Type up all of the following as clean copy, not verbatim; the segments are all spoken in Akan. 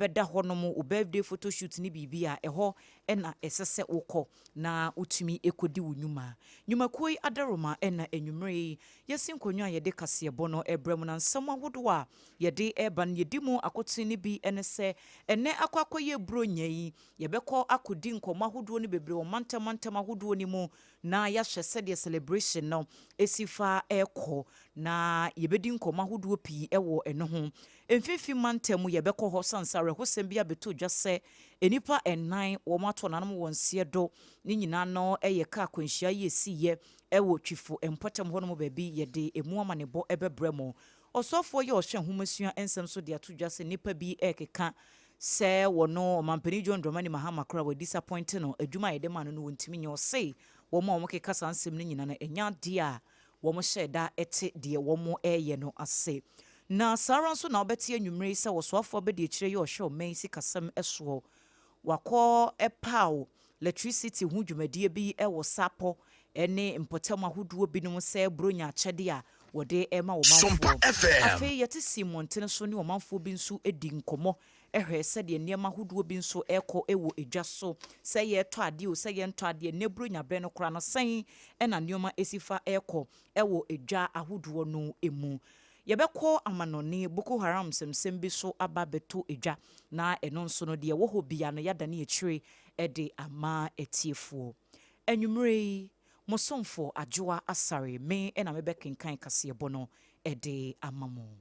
beda ho no mo birthday photo shoot ni bibia eho ena esese wokọ na utumi ekodi wunuma nyumakoi adaroma ena enwumre yesi nkonwa yede kase bono ebrem na nsam ahodo a yede eban yedimu akotu ni bi enese ene akwakoye bronyai yebekọ akodi nkoma ahodo ni bebre o mantam ahodo ni mu na ya hwese de celebration no esifa ekọ na yebedi nkoma ahodo pi ewo eno ho emfifi mantam yebekọ ho sansare ho sembia beto dwase enipa ennan wo mato nanom wonsie do ni nyina no eye ka kwanhia yesiye ewo twifo empotem ho no baabi yede emu amanebo ebebremo osofo ye ohwe homasua ensem so de ato dwase nipa bi ekeka se wono mampani John Dramani Mahama kra we disappoint no adwuma yede ma no wontimi nye osei wo ma omkeka sansem ni nyina na enya de a wo mo hyeda ete de wo mo eye no ase na saran so na obeti anwumre se wo soafo be de kire ye ohwe men sikasem eso wako epaw electricity hu dwumadie bi ewo sapo ene mpotam ahoduo binom se bronya akyede a wode ema wo manfo afi yete simonten so ne wo manfo bi nso edi nkomo ehwe se de niam ahoduo bi nso ekọ ewo edwa so se ye to ade o se ye nto ade ne bronya bre no kra no sen ena nioma esifa ekọ ewo edwa ahoduo no emu yebekọ amanoni Boko Haram semsem bi so aba beto edwa na eno nso no de wo ho bia no yada ne ekire ede ama etiefuo enwumre mosomfo ADWOA ASARE me ena mebekenkan kase bono ede amamo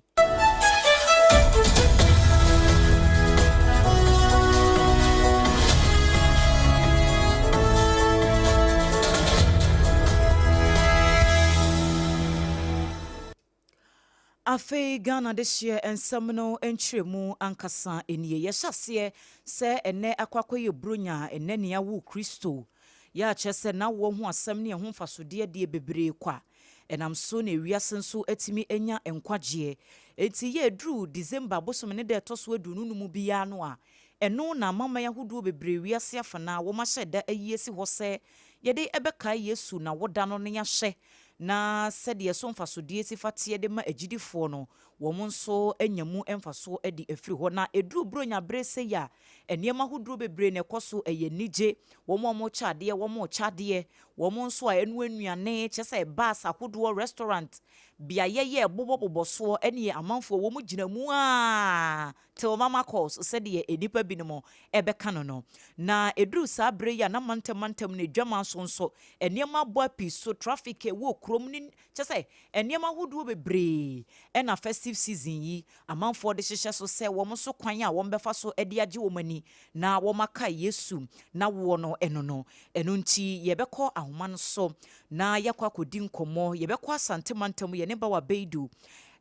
Afe Ghana this year ensamno entremu ankasa eniye yeshase se ene akwakoye bronya ene ne yawo Kristo ya chese na wo ho asem ne ho fasode de bebre kwa enam so na wiase nso atimi enya enkwaje enti ye dru December bosom ne de toso adunu nu mu bia no a eno na mama yahodo bebre wiase afana wo ma hyeda ayesi ho se yede ebeka Yesu na woda no ne yahye na sede somfasodie sifate de ma agidifo no wo nso anyamu emfaso edi afiri ho na edru bronya brese ya eniema hodro bebre ne koso eyenije wo mo chade wo chade wo nso a enu anuane chese bas ahodo restaurant bia ye boboboso ene amanfo wo mu ginamu a te o mama calls sede edipa binimo ebeka no na edru sa bre ya na mantem ne dwama nso eniema bo api so traffic wo krom ni chese eniema hodo bebre ena festive season yi amanfo de hyehye so se wo so kwan a wo befa so ede age wo mani na wo maka Yesu na wo no eno nti yebekọ ahoma no so na yakwa akodi nkomo yebekọ asantemantam ye ne ba wa beidu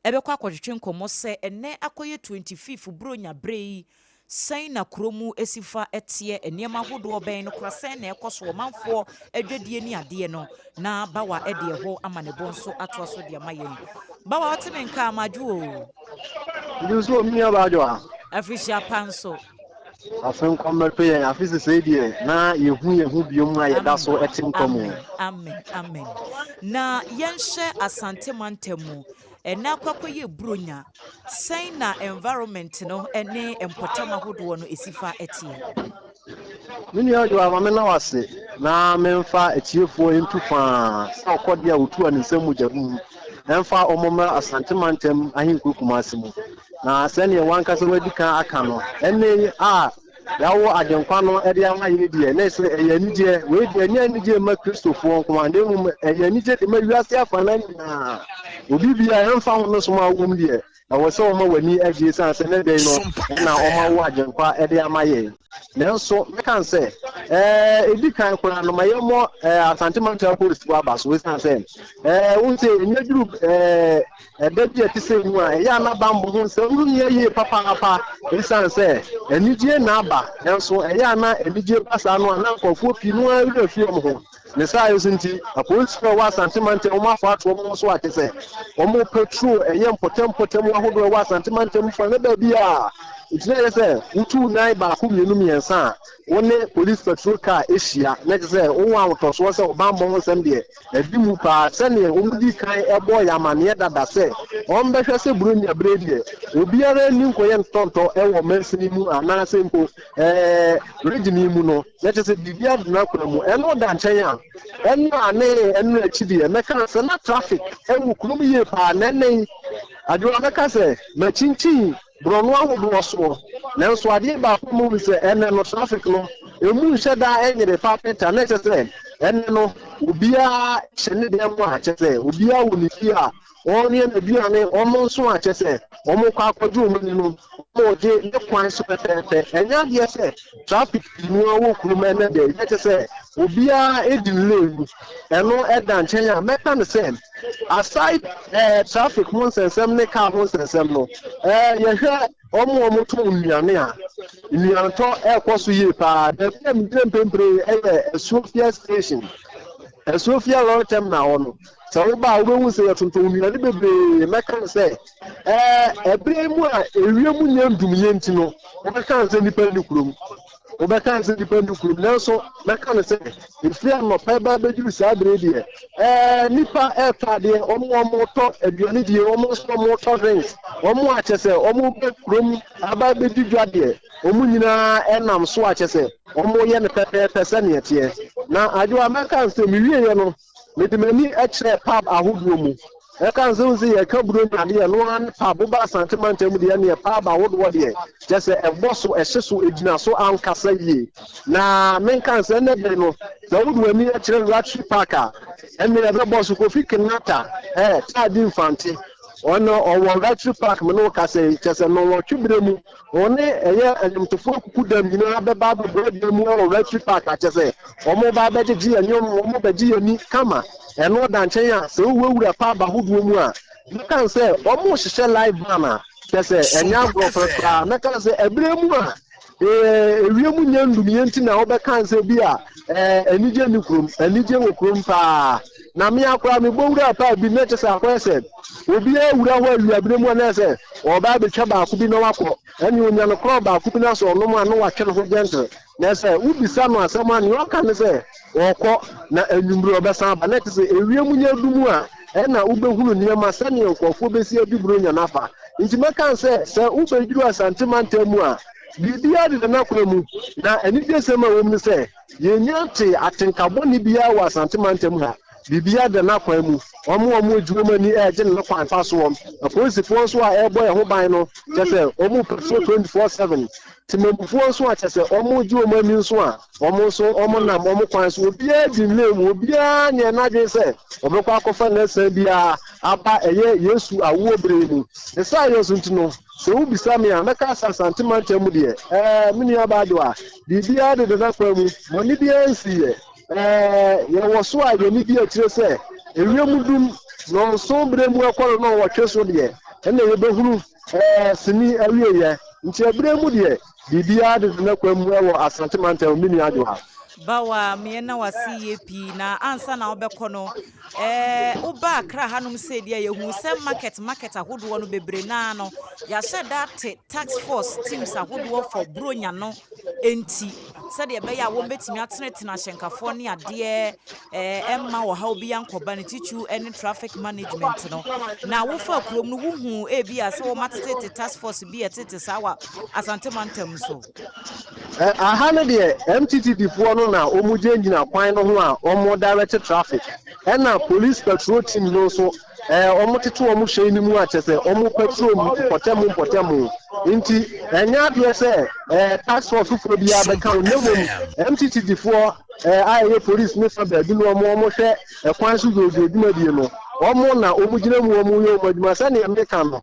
ebekọ akọtwetwe nkomo se ene akoye 25 bronya brei sen na kromu esifa etie eniema hodo ben no krasen na ekoso wo manfo adwadie ni ade no na bawa ede ho amanebo nso ato so de amayen bawa otemenka amajuo nduso mi abajo afisha panso afen kommerpe afisi sedie na yehu biom na yeda so etim komo amen na yenhye asantemantemu ena kwakoye bronya sen na environment no ene empotama hodo no esifa etie mini ajo amame na wase na memfa etiefo entufa sa kodia otu anisemu jabum emfa omoma asantemantam ahinkukuma asimu na sene wankasa wadika aka no ene a yawo adenkwa no ede ama yedie na se eyanije we de enyanije ma Kristofo komande mu eyanije de ma wiase afana na obi bia emfa ho no so ma wom de awo se o ma wani agie sanse ne de no na o ma wo adenkwa ede ama ye nanso me kan se edikan kora no mayemo asantemantam police wa baso we sanse unse enyaduru ebeje ti se nu a ya na bambo ho se unu ye papa sanse enije na aba nanso ya na enije basa no na nkofo pi no a fi mo ho ne sa yo sinti apolice wa asantemantam o ma fa ato mo so atese o mo petrol eye mpotem ahodo wa asantemantam fa na ba bia it's not say utu nai ba ku mienu miensa woni police patrol car ehia na say wo wa to so say obambo ho sem de ebi mu pa se ne omudi kan ebo ya mane dada say on be hwese burunya bredi obiara ni nkoye ntonto ewo mensini mu ana se nko region mu no na say bibia na kura mu eno da nchen ya eno achidi e meka say na traffic ewu kulum ye pa nene adwo meka say ma chinchin brono ahodo so nanso ade ba ko mu say ene no traffic no emu nheda enyere papeta na say ene no obia hyene de mu a say obia woni fi a oni na bia ne omo nso a say omo kwa akwadwo mu ni no mo je ne kwan so pepepe enya de say traffic nu awo kuruma na de say obia edin lane eno eda nchen a meka ne say aside traffic mo sensem ne car mo sensem no ye hwe omo to nnuane a nnuane to ekoso ye pa de pempre Sofia station Sofia long term na ono so we ba we hu say tonto nnuane bebe meka ne say ebre mu a ewie mu nyandum ye ntino we meka say nipa ni kurom obeka nse depend group nanso meka no say if you no peba beju sa bredi nipa etade omo to aduane die omo so mo to drinks omo achese omo be krom aba beju dwade omo nyina enam so achese omo ye ne pepe ne etie na adwo meka nse mi wie ye no medimani echre pub ahodo mu eka nse nse ye ka buro na de no an pub ba santimanta mu de ne pub ahodo de just a bosso ehyeso edina so ankasa yi na menka nse ne de no na wodu ani echre Ratri Parker enne ya bosso ko fikinata tadi infante ono owo Ratri Park me no kase chese no wo twibire mu one eye animtofo kukudam nyina beba bebe mu o Ratri Park achese omo ba beji anyom omo beji ani kama eno da nchen ya se wewura pa ba hodo mu a meka nse omo hihye live bana chese enya grofra meka nse ebire mu a ewie mu nyandum yenti na obeka nse bi a enije ni krum enije wo krum pa na me akwa me bowura pa bi na chese akwese obi ewura ho awiabire mu na se oba betwa ba ku bi na wakọ eni onya no kro ba ku bi na so no mu anu wa twere ho gentle na se ubisa no asem anu oka ne se okọ na enwumru obesa ba na chese ewie mu nyandum a na ubehunu niema sane nkofo besi aduburo nya nafa nti meka nse se ubeduru asantimanta mu a bibia de na kwemu na enide sema wom ne se yenyate atenkabo ni bia wa asantimanta mu ha bibia de na kwemu omo adwumani eje ne kwan fa so apolisi fo so a ebo ye ho ban no chese omo patrol 24/7 timemfo so a chese omo adwumani nso a omo na omo kwan so obia di nlem obia nye na dwe se obekwa akofa na san bia aba eye Yesu awo bremu esa yesu ntino se ubisa me a meka santimanta mu de mini abado a bibia de na kwemu moni bia nsiye ye wo so a ye ni bia tire se ewiemudum no so bremu akwaro no wo tweso de ene ye behuru sini awie ye nti bremu de bibia de na kwemu wo asantimanta mini ado ha bawa miena wasi yepi na ansa na obekọ no uba akra hanum se dia yehu se market ahodo no bebre na no ya hye that tax force teams ahodo for bronya no enti se de be ya wo betimi atenetena hyenkafo ne ade emma wo ha obi yankoba ne tichu any traffic management no na wo fa krom no huhu e bia se wo matete task force bia tete sawa asante mantam so ahane de MTTD fo no na omuje ngina kwan no ho a omo direct traffic na police patrol team no so omo tete omo hwe ni mu a chese omo patrol mu potemu nti enya de se task force fo bia be kan nemom MTTD fo aye police me fa ba bi no omo hwe kwan so go eduma die no omo na omugina mu omo yo maduma sane emeka no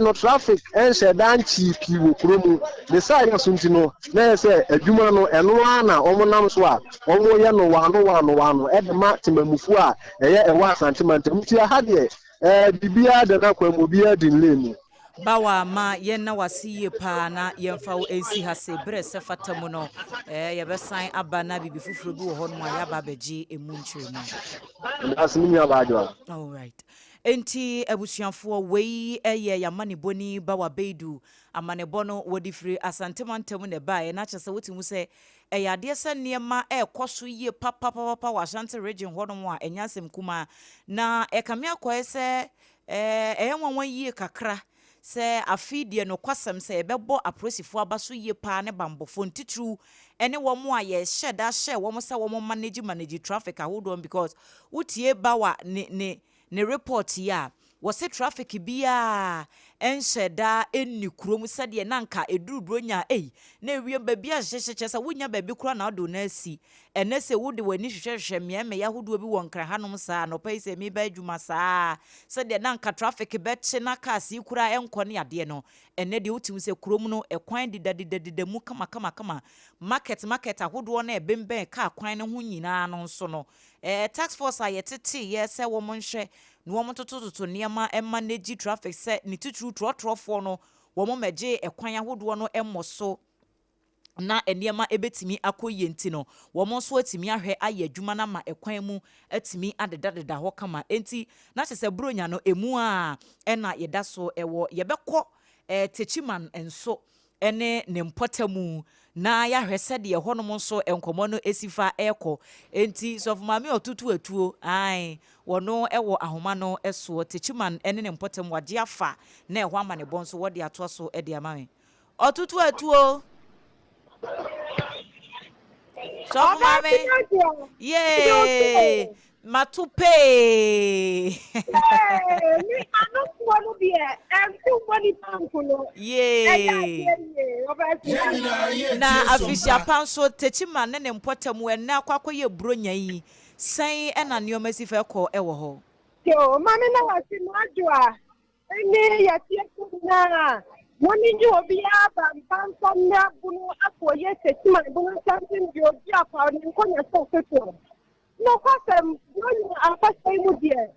no traffic ense dan chipi wo kromu de sai asunti no na se aduma no eno na omo nam so a omo ye no wano edema timamufu a eye ewa santimanta mti ha de bibia de na kwamu bia din lemu bawa ma yenna wasiye pa na yemfa wo ensi ha se bre se fatamu no yebesan aba na bibi fufuro bi wo ho no ya ba beji emu nkyeremu asimi ya ba adwa all right enti abusuafo wei eye yamane boni ba wa beidu amane bono wodi firi asantemantam ne ba na kyese wotimu se ade se niema ekoso yie papa wa Ashanti region honom a enyasem kuma na ekame akoye se eyenwanwan yie kakra se afidie no kwasem se ebebo aprosifo abaso yie pa ne bambofo ntitru ene wo mo aye sheda she wo mo se wo mo manage traffic ahodo because utie ba wa ne report ya wose traffic bia ensheda enni kurom sede nanka edurubronya na ewie baby a hyehyeche se wonya baby kura na do na asi ene se wode wani hwehwehwe me ya hodo bi wonkra hanom saa no pai se mi ba adwuma saa sede nanka traffic beche na cars kura enko ne ade no ene de wotim se kurom no ekwan didadidadida mu kama market ahodo na ebemben ka kwan ne ho nyina no nso no tax force ayetete ye se wo monhwe no wo motototo niema manage traffic se ni titru trotro no wo mo meje ekwan ahodo no emmoso na eniema ebetimi akoye enti no wo mo so atimi ahwe aye adwuma na ma ekwan mu atimi adedadeda ho kama enti na kyese bronya no emu a ena yeda so ewo yebekọ techiman enso ene ne mpotamu na ya hwese de honom nso enkomo no esifa eko enti so mami otutu atuo ai wono ewo ahoma no eso techiman ene ne mpotamu wagye afa na ehwa amane bonso wode ato so e de amame otutu atuo so mami yeah matupe me anu kwonu bi money pankulo na afisia panso techima ne mpotamu ena akwakoye bronya yi san ena nioma sifa ko ewo ho yo mami na wasi majua eni yatie kuna woni nji obi aba mpanso na bunu akoye techima bunu something bi obi akwa ni nkonya so feto no kwasem no afasa imu die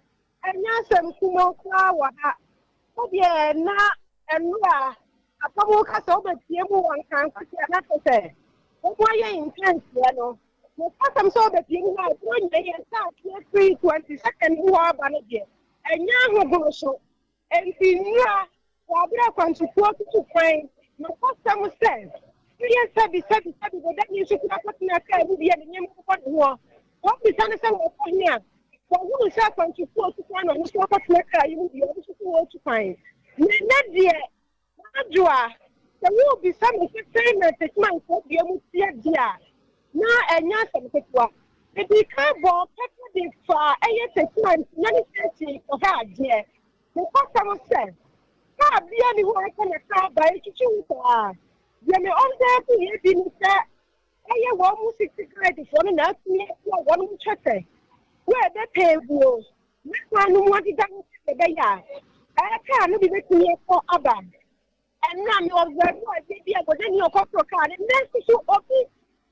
enyasem kuma kwa wa ha so die na enua apamu kasa obetie mu wankan kwase na kose omo ye intense ya no no kwasem so obetie mu na onye ye sa 20 second wo aba ne die enya hogo so entinua wa bra kwantu tutu kwan no kwasem se ye sabi go that you should not put na ka bi ye nyem ko ho what we can say what here for who say kwantu tutu kwan no so put na ka you bi you should go to find na die ajua the will be some payment man ko bi mu tie dia na enya some petwa e bi ka bo pepper dey fa eye statement na ni say ko ha die the customer say ka bia ni ho ka na ka ba e chichi ta ye me on there to ye bi ni say eye wo mu 60 credit for na ti wo wo mu chete where the table na no mo di dan se be ya ka no bi be ti ko aba and now me observe what baby I go then you come to car and next to okay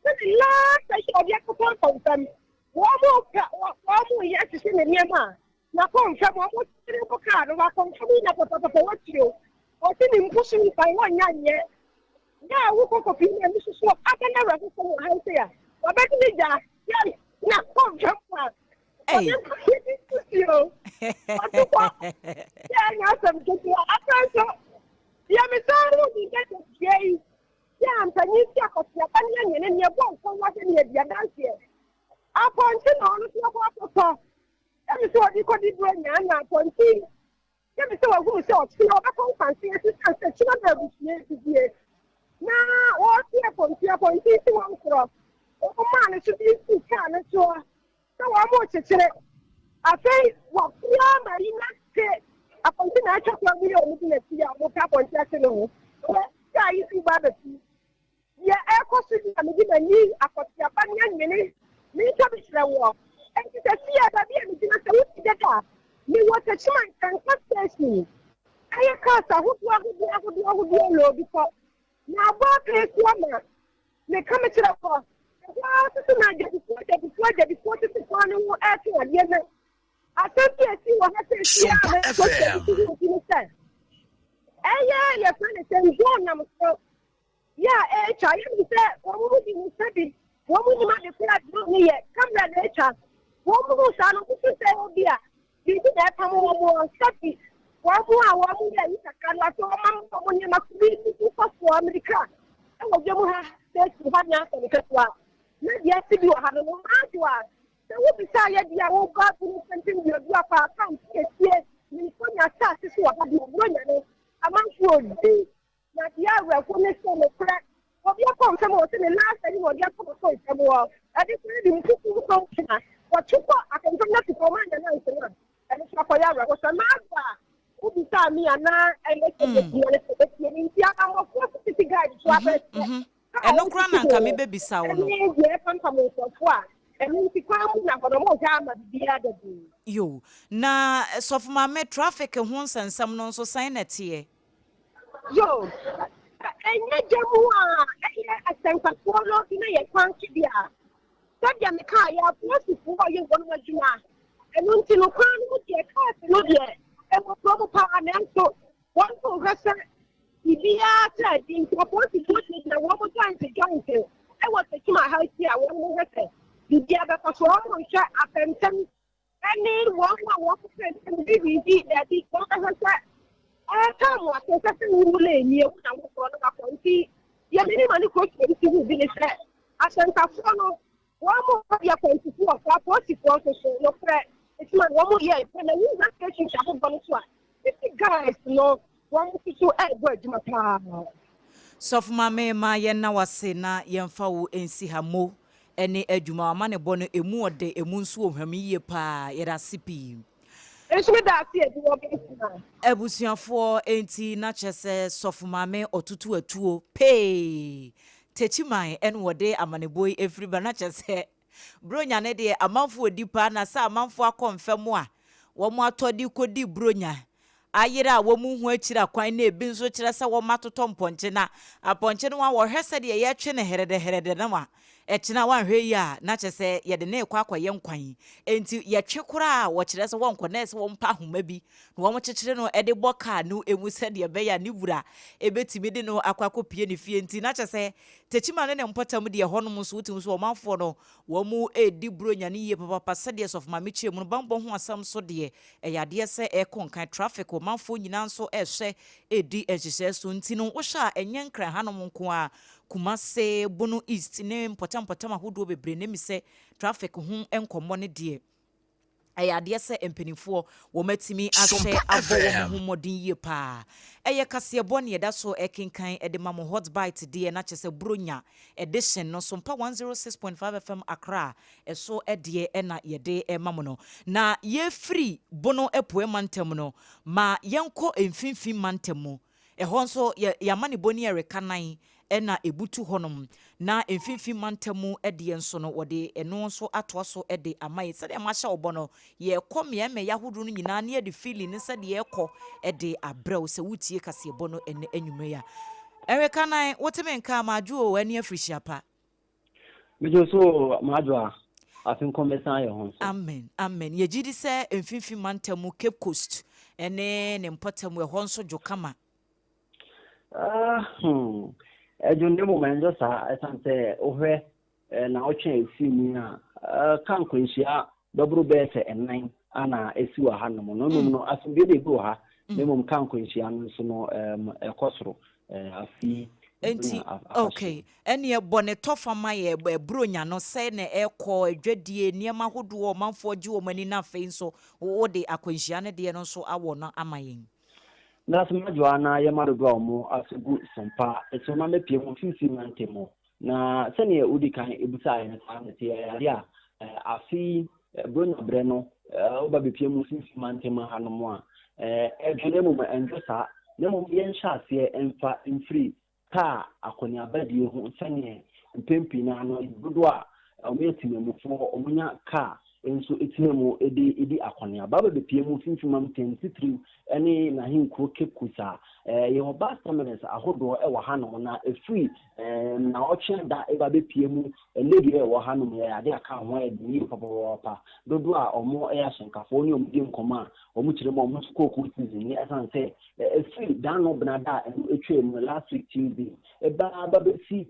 the last I should be a couple of them one more yes to see me near ma na come from what to car no come from me na papa what you o ti ni pushing me by one yan yeah we go copy me this is what I can never go for house here o bet me ja yeah na come from hey you yeah you some get you after ya me saru ni get gay ya ampanyi ti akosia panya nyene ne bo nko wa se ne bia danse aponti no no ti akoko ya me so di ko di do nya na aponti ya me so wa gu se o ti o ba ko fancy ti sanse ti na ba bu ti die na o ti aponti ti wa nkro o ma ne ti ti ka ne so so wa mo chechire afei wa pia ma ina ke aponti na acha kwa milioni omuti na tia mo ka aponti ase no ya isi ba be ti ya ekosidi na medi na ni akoti apanya nyene mi to bi sira wo enti se tia da bi mi na se wuti data mi wota chima kan ka station aya ka sa hudu lo bi ko na ba ke kwama ne kama sira ko wa su na de ko ti ko no wo ati wa ye na SOMPA FM. Yeah, friend is going on. Yeah, child, you said, what would you say? What would you make the flat do here? Come down, child. What would you say? Oh, dear. You did that come on, Sappy. One more, you can like your mom when you must be for America. I will give her said to have nothing because yes, you have a woman to us. So what beside you are God to continue your account? Yes, you put your taxes to have you run among you. That you are going to send a crack. What you come from us in the last and you will get from a point from all. I just really to function. What you got, I can come to command and answer. And it's not for you. What's a matter? Who beside me and now and let's get the I'm a city guide to have and no crown and come baby sound. Yo, na so for my traffic and once and some non so sign it here. Yo, and Jamua, I sent a follow in a country there. Sadia Mikaya, plus before you want to do, and until you can't look at no yet, and what proper parliament so one progressor. If you are trying to support the one more time to join you, I was taking my house here. One more letter. The other person will shut up and tell me. Any one more and DVD that is what I have said. I come what I said to you, you will see. You many money coach will be said. I sent a follow one more year point to 4 44 to show no threat. It's not 1 more year, and I use that question. I have done one. If the guys know. So for my yen na wase na yemfa wo ensi ha mo ene adwuma ama ne bɔ no emu ode emu nso ohwami ye pa yera sipi enso me da ase edi wo be ebusuafo enti na kyese sofu mame otutu atuo pe techiman en wode amaneboy efri ba na kyese bronya ne de amanfo odi pa na sa amanfo akonfem a wo mo atodi kodi bronya ayira wo mu hu akira kwan na ebi nso kire se wo matoto mponche na aponche no wa wo hwese de ye twe ne herede na ma ekina wan hwe yi a na kyese ye de na ekwa ye nkwan enti ye twe kura wo kire se wo nkɔ na se wo mpa homa bi na wo mo kyekire no ede boka no emu se de be ya ne bura ebetimi de no akwa pie ne fie enti na kyese techima ne mpotam de ho no mo so utim so wo manfo no wo mu edi bronya ne ye papa se de of ma mechie mu no bambo ho asam so de eyade se ekonkan traffic wo manfo nyina nso ehwe edi ehyehyɛ so enti no wo hwa enye nkran hanom nko a Kumase Bono East ne mpotam ahodo bebre ne mi se traffic ho enkomo ne de ayade se empenifo wo matimi ahwe abo wo modin ye pa eye kase bone yeda so ekenkan ede mamo hot bite de na kyese bronya edition no SOMPA 106.5 FM Accra eso ede na yede mamo no na ye free bono epoe mantem no ma yenko emfinfin mantem mo eho nso ya mane boni erekanan ena ebutu honom na emfinfi mantemu ede enso no wode eno nso atoaso ede amaye sede ma hya obono ye komye me yahodo no nyina na ede feeling ne sede ye kɔ ede abrew se wutie kase bono ene anwume ya erekanan woteme nka maju o ani afrihia pa mejo so maju a afin komesa ye ho amen ye gidi se emfinfi mantemu Cape Coast ene ne mpotemu e ho nso jokama Ejonde mo menjo sa esante ohwe na otwe efimi a kan kwenhia dobro bese enan ana esiwa ha no no no asumbe de go ha memo kan kwenhia no so no ekosoro afi enti okay ene e bone tofama ye bronya no se na ekọ adwadie niema hodo o manfo gi o mani na fe nso wo de akwenhia ne de no so awo no amayen na sema Joanna yamarugo omo asegu SOMPA eto na mepie mo fifi mantemo na sene udi kan ebusa ya na te ya afi bronya breno oba bepie mo fifi mantemo hanomo a edwene mo enjosa na mo yen hyase emfa free ka akoni abadie ho sene mpempi na no dodo a ometimemufo omunya ka enso etinemu edi akoni ababa bepie mo fifi mantemo titri eni na hinkro kekusa ye oba stamines ahodo e wa hanom na efri na ochen da eba bepie mu lady e wa hanom ya ade aka ho e ni papa dodo a omo e ahyenkafo ni omudi nkoma omu kirema omu skoku season ni asanse efri dan no benada etwe mu last week Tuesday eba babesi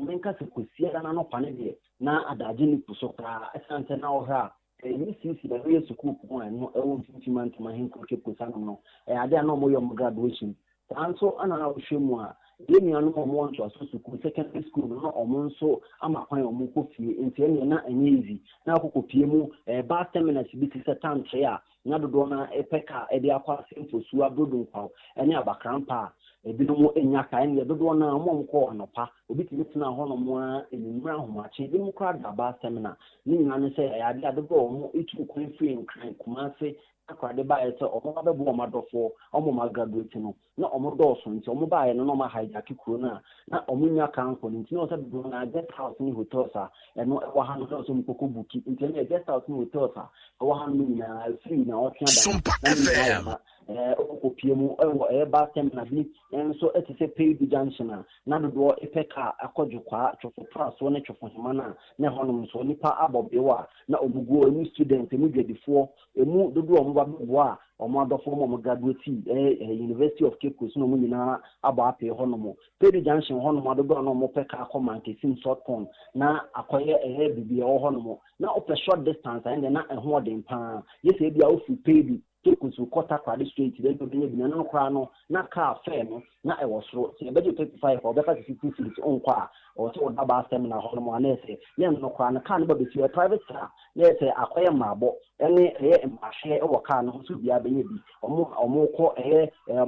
menka se kosia na no kwane de na adaje ni pusokra asanse na ohra UCC na we school ko no e won finfima ntama hen ko Cape Coast no ade na mo yo graduation so ana na hwemu a demi anu mo nto aso school secondary school no omo nso ama kwan omo ko fie enti ene na enye easy na akoko pie mu ba 10 minutes bi ti setan tre a na dodo na epeka e de akwa semfo su abrodun kwa ene abakrampa ebinom enya ka ene dodo na mo ko anopa obi ti tena ho no mo a enimra homache bi mu kra da ba seminar ni nyina ne se ya de dodo mo itu kwan free nkran kumase akwade ba ese omo abebo omo adofo omo ma graduate no na omo dọọso nti omo ba ye no no ma hijack kuro na omo nya kan ko nti no se do na guest house ni hotels a eno wa han do so mkoko buki nti na guest house ni hotels a wa han ni na free na o tia da SOMPA FM okopie mu e ba tem na bi enso etise pay junction na do epeka akodwukwa twofo praso ne twofo himana na honom so nipa abobewa na obugo ni student mu dwadifo emu dodo omo ba boa omo adofo mo graduate University of Cape Coast no mu nyina aba ape honom pay junction honom dodo no mo peka akoma nkesim short pond na akoye bibia honom na ope short distance and na eho odin pa yese bia ofu pay Kusu kota kwade straight then to be no kra no na car fair no na e was ro se be 35 or better 50 feet on kwa or so da ba stem na ho no na se ne no kra na car no be see private car na se akoye mabo ene mahye e wo car no so bia benye bi omo ko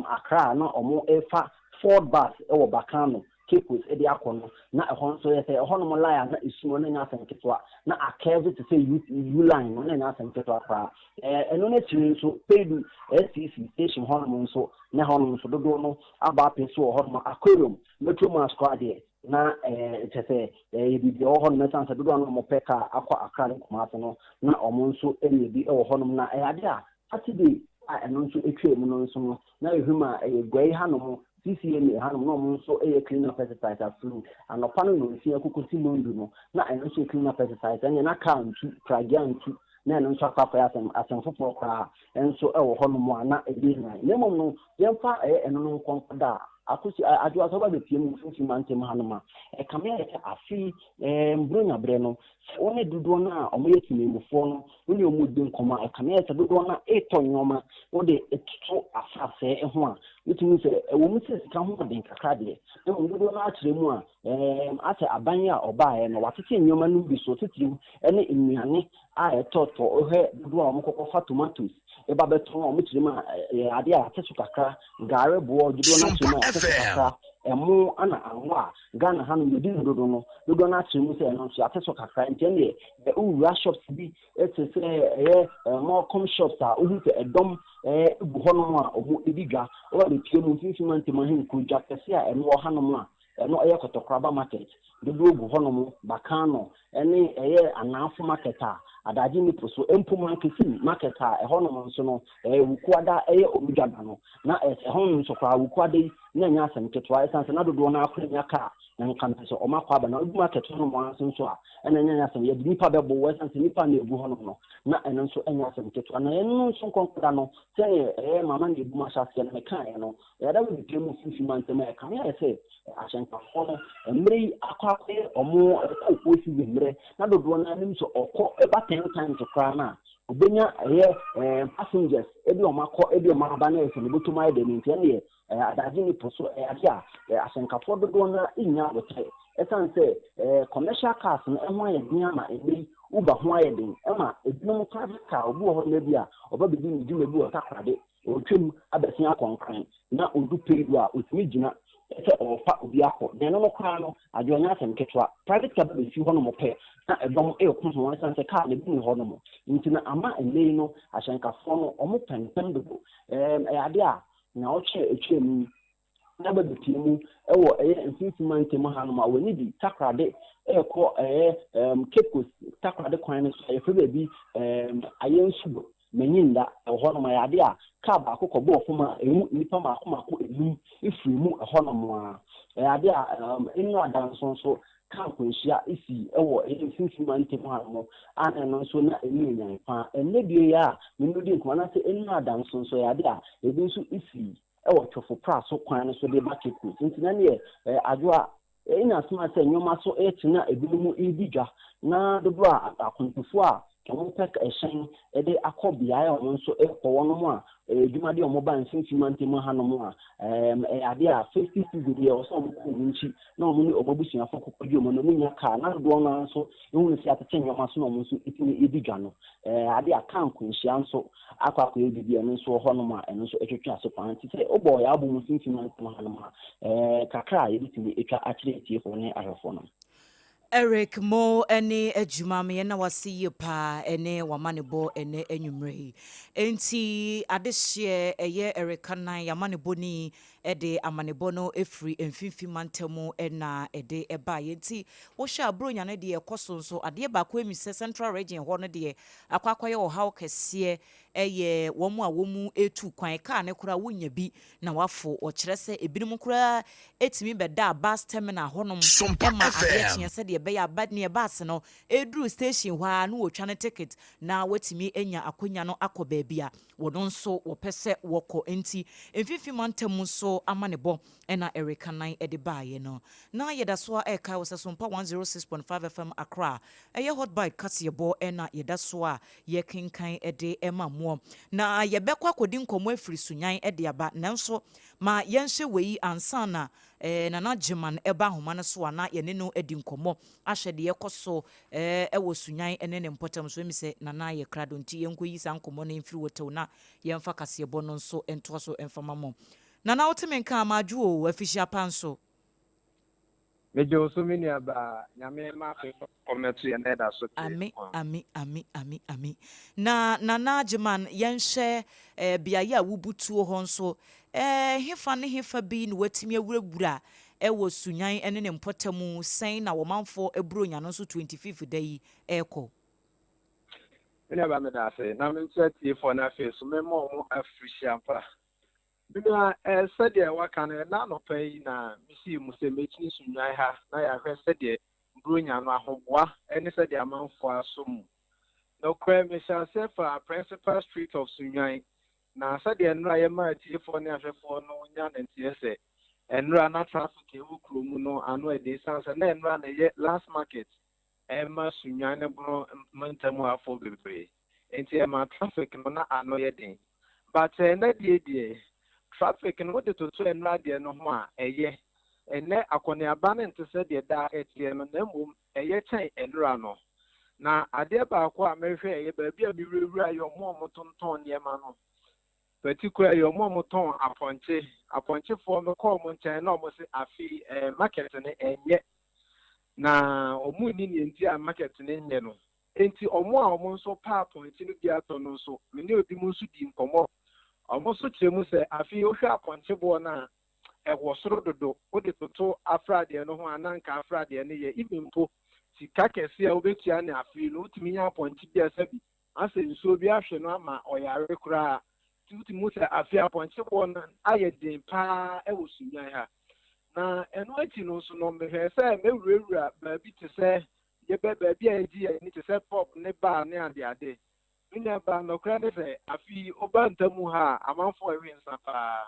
Accra no omo efa Ford bus e wo bakano Kipus edi akono na ehon so yese ehon mo line na isumo na nya sanketwa na akeve to say you line no na nya sanketwa kwa eno na tiri so pedu SCC station hon mo so na hon so dodo no aba peso hon mo aquarium metro ma squad na tese bi hon na sansa dodo no mo peka akwa Accra kuma no na omo so eni bi hon na ade a Saturday eno so etwe mu no so no na ehuma gwai hanom CCMA hanum no mo so clean up pesticide flu and opano no si akukusi mondu no na eno so clean up pesticide anya na kan tu pragiantu na eno so akwa asem foforo kwa enso ewo hono mo ana ebi na nemo no yemfa eno no konkoda akusi adwa so ba be pie mu finfi mantem hanuma kamia afi mbronya bre no one dudo na omo yetime mufo no oni omo din koma kamia se dudo na etonyoma wo de etuto afase ho a wetumi se wo mu se sika ho den kakra de na dudo na akire mu a ase aban ya oba no watete nyoma no bi so titiri ene nnuane a etoto ohe dudo a omo kokofa tomatoes eba beto omo kirima ade a tesu kakra gare bo dudo na kirima kakra emu ana anwa Ghana hanu yedi dodo na chimu se no so ateso kakra ntene ura shops bi etese more com shops a ohu se edom ebu hono a ohu ediga o de pie mu finfima ntema hin ku jakese a eno hanu a eno kotokraba market dodo ogu hono mu bakano ene anafo market a adaji ni poso empuman kesi market a hono nso no wukwada omujada no na hono nso kwa wukwada na nya asem ketwa esanse na dodo na akwanya ka na nkan so o makwa ba na obu market no mo anso nso a ena nya asem ye nipa bebo wesanse nipa na ebu hono no na eno nso enya asem ketwa na eno nso konkoda no se mama na ebu masha se na kan no ya da we bi mu fifi mantem e kan ya se ashenka hono emre akwa omo ko si emre na dodo na nim so okọ eba 10 times kra na obenya passengers ebi omakọ ebi omaba na ese botuma ide ni ntene adaji ni poso ade a asenkafo dodo na inya botre esanse commercial cars na ehwan ye dia na ebi uba ho aye den ema edinum private car obi ho na bia oba bi ni djuma bi o takrade otwem abesia akonkran na odu pedu a otumi gina ese ofa obi akọ den no kra no adwonya asem ketwa private car be fi ho no mo pe na edom ekunu ho esanse car na bi ni ho no mo ntina ama enei no asenkafo no omo penpen do ade a na oche mu na ba bitie mu ewo mfimfima ntem hanom a wani bi takrade ekọ Cape Coast takrade kwan no so efebe bi ayensubo menyinda honom ya ade a ka ba akokọ bo ofuma emu nipa mako enum ifiri mu honom a ade a enu adanso so ka kwenhia isi ewo mfimfima ntem hanom an no so na enu nyan pa enebie ya menudi nkwa na se enu adanso so ya ade a ebi nso isi ewo twofo praso kwan no so de ba Cape Coast ntina ne adwoa ina asma se nyoma so etina ebinumu ididwa na dodo a akontufo a ɔmo pɛ ɛhyɛn ɛde akɔ beaeɛ a ɔmo nso ɛkɔ wɔnom a adwuma de ɔmo ba mfimfini ntɛm hanom a ade a safety season deɛ ɔsɛ ɔmo kɔ ɔmo nkyi na ɔmo ne ɔmo abusuafo kɔkɔ di ɔmo na ɔmo nya kaa na dodoɔ no nso ehunu si atete nneɛma so na ɔmo nso etumi edi dwa no ade a kaa nkonhyia nso akɔ akɔyɛ bibi ɛno nso wɔ hɔnom a ɛno nso etwitwa so kwan nti sɛ ɔbɔ ɔyɛ abɔ mfimfini ntɛm hanom a kakra a yɛbɛtumi etwa akyerɛ etiefoɔ ne ahwɛfoɔ no. Eric Mo ene adwuma me na wase ye pa ene wamanebo ene enwumre enti adehye eye Eric Kanan yamanebo ni ede amanebo no efri emfimfi mantamu ena ede eba enti wo hwa abronya ne de ekoso nso ade ba ko emise central region ho no de akwakoye wo haw kese eye womu a womu etu kwan ka ne kura wonya bi na wafo o kire se ebinim kura etimi beda bus terminal honom ema ade kye se de be ya bad near bus no edru station hwa no wotwa ne ticket na watimi enya akonya no akọ baabia wono nso wo pese woko enti emfifi mantam so amanebo ena Eric Kanan ede baaye no na yeda so a eka wo SOMPA 106.5 FM Accra eye hot bite kasebo ena yeda so a ye kenkan ede emamo na yebekwa akodi nkomo afiri sunyan ede aba nanso ma yenhye wei ansana nana German eba homa no so ana ye ne no edi nkomo ahwede yekoso ewo sunyan ene ne mpotam so mi se nana ye krado nti yenkoyi san nkomo na mfiri wotew na yemfa kasebo no nso ento so emfama mo nana woteme nka amaju o afishia panso mejo so mini aba nyame ma fe kometu ye na da so ami na nana German yenhye biaye a wubutuo ho nso hefa ne hefa bi ne watimi awurawura ewo sunyan ene ne mpotamu sen na womanfo ebronya no so 25 day eko mini aba me da se na me ntie for na fe so me mo afishia pa bina sɛdeɛ waka no na nɔpɛ yi na misi mu sɛ mɛkyini sunwan ha na yɛahwɛ sɛdeɛ bronya no ahoboa ɛne sɛdeɛ amanfo aso mu na ɔkora mehyɛ ase fa principal street of sunwan na sɛdeɛ nnora yɛma atiefoɔ ne ahwɛfoɔ no nya ne nteɛ sɛ nnora na traffic ɛwɔ kurom no ano ɛde san sɛ na nnora na ɛyɛ last market ɛma sunwan ne bono mantamu afɔ bebree nti ɛma traffic no na ano yɛ den but na deɛ traffic no what to so enra de no ho a eye ene akoniaba ne nte se de da etie no na mum eye chen enra no na ade ba akwa a mehwe eye ba bia bi wura yo mo tonton ne ma no particular yo mo ton aponche fo no call mo chen na mo se afi market ne enye na omu ni ni nti a market ne enye no enti omo a omo nso pa aponche no bi ato no nso me ne obi mo nso di nkomo almost chemu se afi o hwa aponche bo na ewo soro dodo o de toto afrade no ho ananka afrade ne ye ibimpo sika kese a obetua ne afi no utimi nya aponche bi asabi ase nso bi ahwe no ama oyare kura utimi se afi aponche bo na aye den pa ewo sunyan ha na eno ati no so no mehwe se mewurawura ba bi te se ye ba bi a edi ni te se pop ne ba ne ade Minya ba no krade se afi oba ntamu ha amanfo ewe nsapa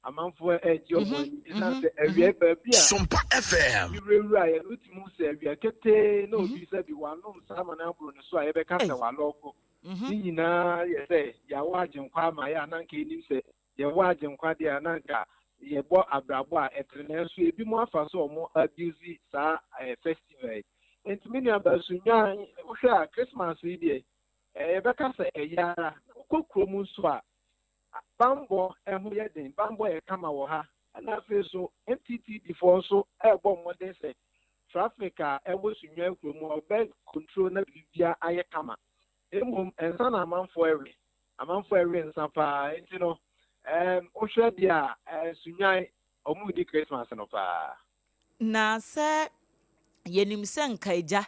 amanfo ejo mo isa se ewe ba bia SOMPA FM iwura ya utimu se ewe kete na obi se bi wanu nsama na aburo ne so a ye be ka se waloko nyina ye se ya waje nkwa ma ya nanka enim se ye waje nkwa de ananka ye bo abrabo a etrene so ebi mo afa so mo abuse sa festival entiminia ba sunya wo Christmas yi de ebeka se eyara kokro mu nso a bambo ehu ye den bambo e kama wo ha na fe so MTT before so ebo modern se traffic a ewo sunwa kro mu obe control na bibia aye kama emum ensa na amanfo ewe nsa pa enti no o hwe dia sunwa omu di Christmas no pa na se yenim se nkaija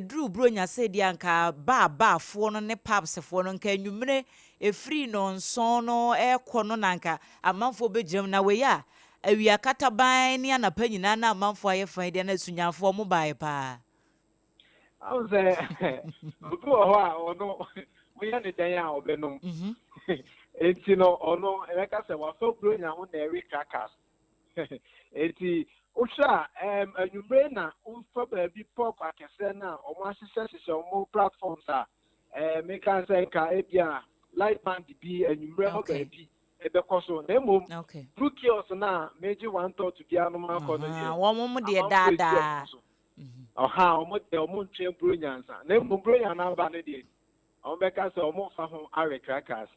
Drew bronya said yanka ba fo no ne paps fo no nka nwumre efri no nson no ekono nanka amanfo bejam na we ya awia kataban ne anapa nyina na amanfo ayefan de na sunyafo mo bae pa awze obi ho a ono we ya ne dan a obenom enti no ono eleka se wa fo bronya ho na ewe krakas enti Usha anwumre na umfa baabi pop akese na omo ahyehyɛ omo platforms make can say ka ebia light band bi anwumre ho baabi ebekɔ so na emom blue kiosk na meji one thought to bia no ma kɔ no ye wo de dada omo ntwe bro nyansa na emom bro nyansa ba ne de omo beka say omo fa ho awe crackers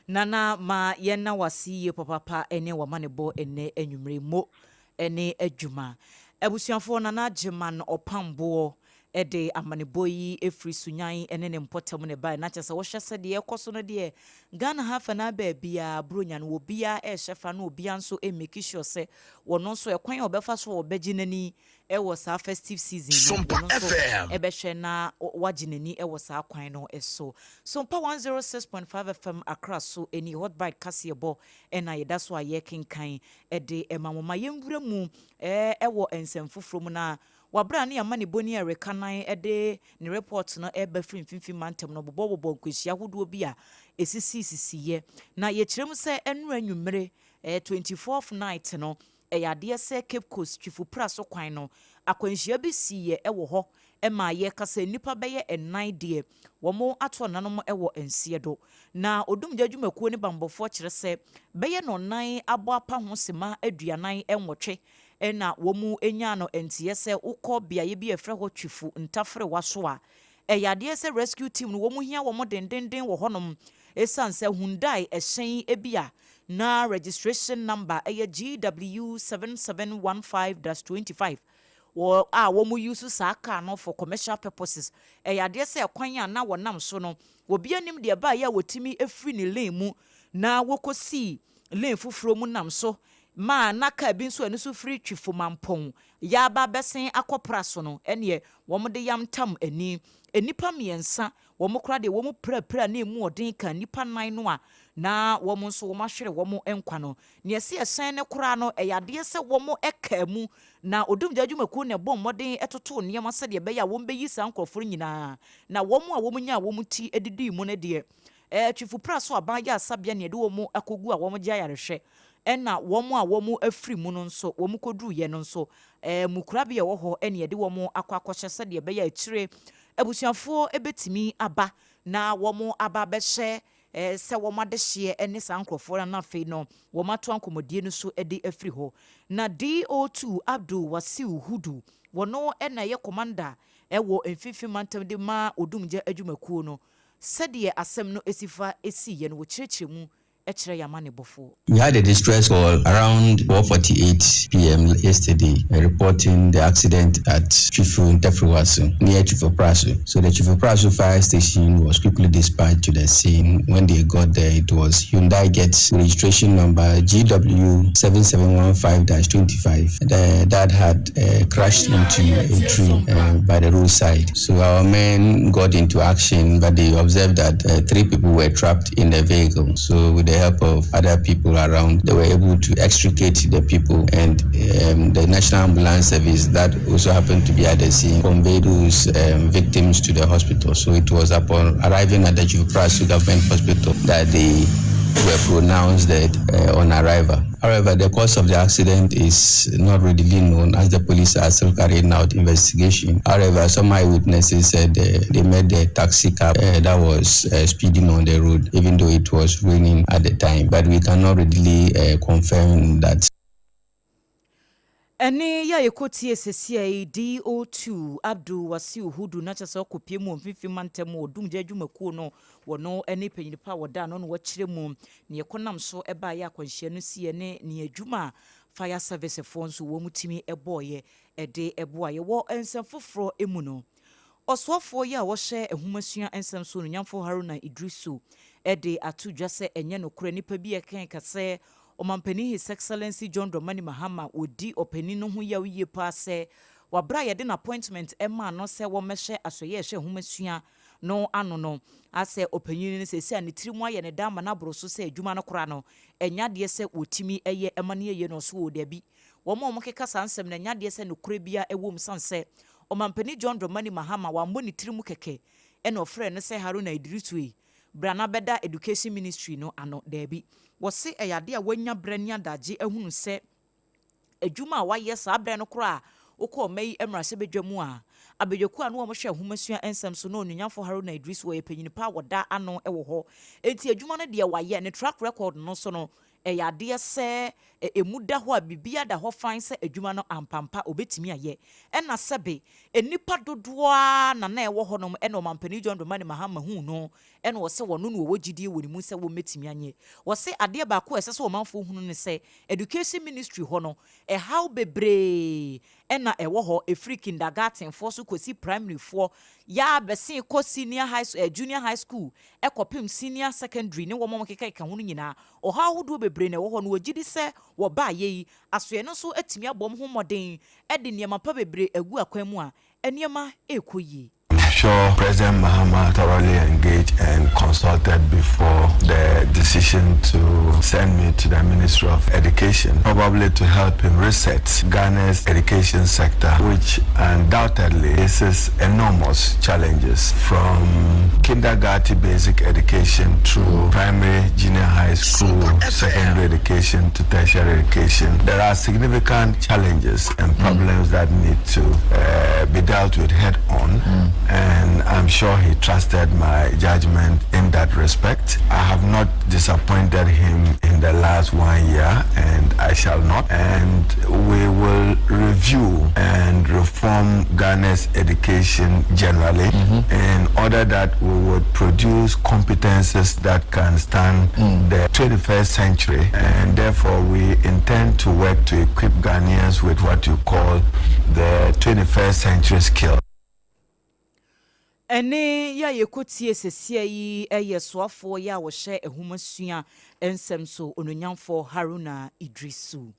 nana ma yenna wasi ye papa ene wa manebo ene anwumre mo ene adwuma abusuafo nana geman opambo ede amanebo yi efri sunyan ene ne mpotam ne bai na kyese wo hwese de ekoso no de Ghana hafa na ba bia bronya no obia e hyefa na obia nso e make sure se wono nso ekwan obefa so obeginani e wo sa festive season no wono nso e be hwe na waginani e wo sa kwan no eso SOMPA 106.5 FM Accra so eni hot bite kasebo ena yeda so aye kenkan e de emamoma yemwura mu e wo ensemfoforo mu na wabra ne amane boni erekanan ede ne report no eba fimfimfi mantem no bobo nkwehia hodo bi a esisi na ye kirem se enura nwumere 24th night no yade se Cape Coast twifu praso kwan no akwanhia bi siye ewo ho ma ye kasa nipa beye enan de womo ato nanom ewo ensie do na odum djadwumakuo ne bambofo kire se beye no nan abo apa ho sema aduanan enwotwe na womu enya no entie se ukọ biaye bi efre ho twifu ntafre waso a yade se rescue team no womu hia womo dendenden wo honom esanse Hyundai ehyen ebia na registration number GW 7715-25 womu use sa car no for commercial purposes yade se kwan ya na wonam so no obi anim de ba ya wotimi efri ne lane mu na wokosi lane fufuro mu nam so ma naka bi nso aniso free twifo mampon ya ba besen akopra so no ene wo de yam tam ani enipa miensa wo kra de wo prapra na emu odin kan nipa nan no a na wo nso wo mahwere wo enkwa no ne ese esen ne kra no yade se wo eka mu na odum djadwumaku ne bom modin etoto niam ase de be ya wo be yi san kroforo nyina na wo a wo nya wo ti edidi mu ne de twifu praso aban ya asabia ne de wo akogu a wo gya yarehwe ena womo a womo afri mu no nso womo koduru ye no nso mukurabe ye wo ho ene ye de womo akwakohye se de be ya akire abusuafo ebetimi aba na womo aba be hye se womo adehye ene sankrofo na afei no womo ato ankomodie no so ede afri ho na DO2 Abdul Wasiu Hudu wono ena ye commander ewo emfifi mantem de ma odumje adwumakuo no se de asem no esifa esi ye no wo kirekire mu. We had a distress call around 4:48 p.m. yesterday reporting the accident at Chifu Ntefriwasu near Chifu Prasu. So the Chifu Prasu fire station was quickly dispatched to the scene. When they got there, it was Hyundai Getz registration number GW 7715-25 that had crashed into a tree by the roadside. So our men got into action, but they observed that 3 people were trapped in the vehicle. So with the help of other people around, they were able to extricate the people, and the National Ambulance Service that also happened to be at the scene conveyed those victims to the hospital. So it was upon arriving at the Prasu Government Hospital that they were pronounced dead on arrival. However, the cause of the accident is not readily known as the police are still carrying out investigation. However, some eyewitnesses said they met the taxi cab that was speeding on the road, even though it was raining at the time. But we cannot readily confirm that. Ene ya yekoti esesiai DO2 Abdul Wasiu Hudu na chese okopie mu mfifi mantem odumje adwumakuo no wono ene panyinipa woda no wo kire mu ne yekonam so eba ya akwanhia no sie ne adwuma fire service fo nso wo mutimi eboye ede eboa ye wo ensem foforo emu no oswafo ya wo hye ehumasua ensem so no nyamfo Haruna Idrisu ede atudwa se enye no kura nipa bi eken kase Omampani His Excellency John Dramani Mahama odi opani no ho yawiye pa se wabra ye de appointment ema no se wo mehye asoye hye humasua no ano no ase opani ne se ani tirimu aye ne dama na broso se adwuma no kora no enya de se wotimi eye ema ne ye no so wo da bi wo mo keka sansem na enya de se no kora bia ewom sanse Omampani John Dramani Mahama wa mboni tirimu keke ena ofre ne se Haruna Idrisu Brana Beda Education Ministry no ano da bi wose eyade a wanya brania daje ehunu se adwuma a wayɛ saa brɛ no kora wokɔ mai emrase bedwamu a abedwaku anu omo hwe homasua ensem so no onunyafo Haruna Idris wo yepanyini pa woda ano ewo ho enti adwuma no de wayɛ ne track record no so no yade se emuda ho a bibia da ho fan se adwuma no ampampa obetimi aye na sebe enipa dodoa na ewo ho no ena omampani John Dramani Mahama hu no ena wo se wono no wo gidie woni mu se wo metimi anye wo se ade ba ko ese se omanfo hunu ne se education ministry ho no how bebre ena ewo ho free kindergarten for so kosi primary for ya besin ko senior high junior high school ekopim senior secondary ne wo mom keka ho no nyina o ha hodo bebre na ewo ho no wogidi se wo ba ye asoe no so atimi abom ho moden de niema pa bebre agu akwan mu a eniema ekoyi. Sure, President Mahama thoroughly engaged and consulted before the decision to send me to the Ministry of Education, probably to help him reset Ghana's education sector, which undoubtedly faces enormous challenges from kindergarten basic education through primary, junior high school, secondary education to tertiary education. There are significant challenges and problems that need to be dealt with head on. And I'm sure he trusted my judgment in that respect. I have not disappointed him in the last 1 year, and I shall not. And we will review and reform Ghana's education generally in order that we would produce competences that can stand the 21st century. And therefore, we intend to work to equip Ghanaians with what you call the 21st century skill. Ene ya yekotie sesia yi soafo ya wo hye ehumasua ensem so ononyamfo Haruna Idrisu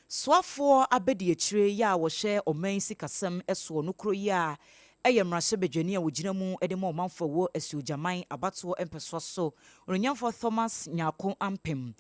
soafo abedi akire ya wo hye oman sikasem eso no kro ya mrase bedwani a wogina mu de ma omanfo wo asujaman abato empeso so ononyamfo Thomas Nyako Ampem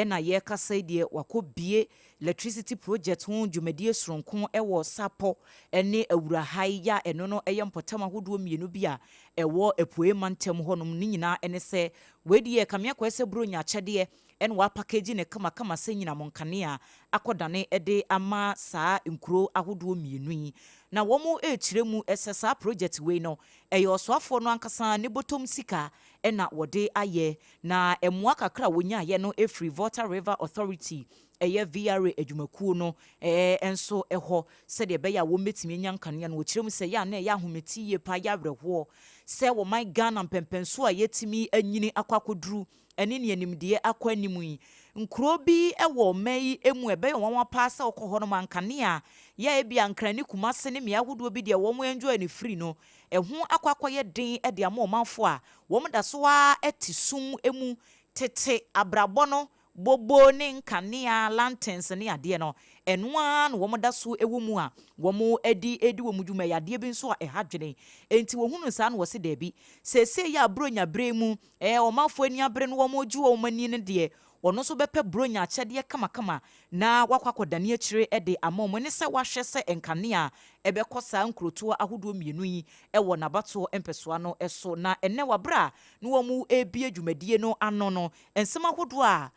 na ye kasa die wakobie electricity project ho dwumadie soronko ewo sapo ene awurahai ya eno no mpotama hodo mienu bia ewo epoe mantem honom ni nyina ene se wedie kamia kwese bronya kyede en wa package ne kama se nyina monkane a akodane de ama saa nkuro ahodo mienu yi na womo echiremu esesa project we no eyo soafo no ankasa ne bottom sika ena wode aye na emwa kakra wonya ye no Free Water River Authority VRA adwumakuo no enso eho se de beya wo metimi nyankane no chirem se ya na ya ahometi ye pa ya brɛho se wo my Ghana mpempenso a yetimi anyini akwakoduru ene ne animdie akwanimu yi nkuro bi ewo mai emu ebe wonwa pa se okoho no mankane a ya ebi ankrani kumase ne me ahodo bi de wo mo enjoy ne free no ehu akwakoye den de ama omanfo a wo mda so a etisum emu tete abrabɔ no bobo ne nkanea lanterns ne ade no enwa no wo mda so ewo mu a wo mo edi wo mu dwuma yade bi nso a ehadwene enti wo hunu sa no wo se da bi sese ya bronya bre mu omanfo ani abre no wo mo ju wo mani ne de ono so bepe bronya kyede kama na wakwakodane akire de amom ne se wahwe se enkanea ebekosa nkroto ahodo mienu yi ewo nabato empesoa no eso na enne wabra no wo mu ebie dwumadie no ano no ensema ahodo a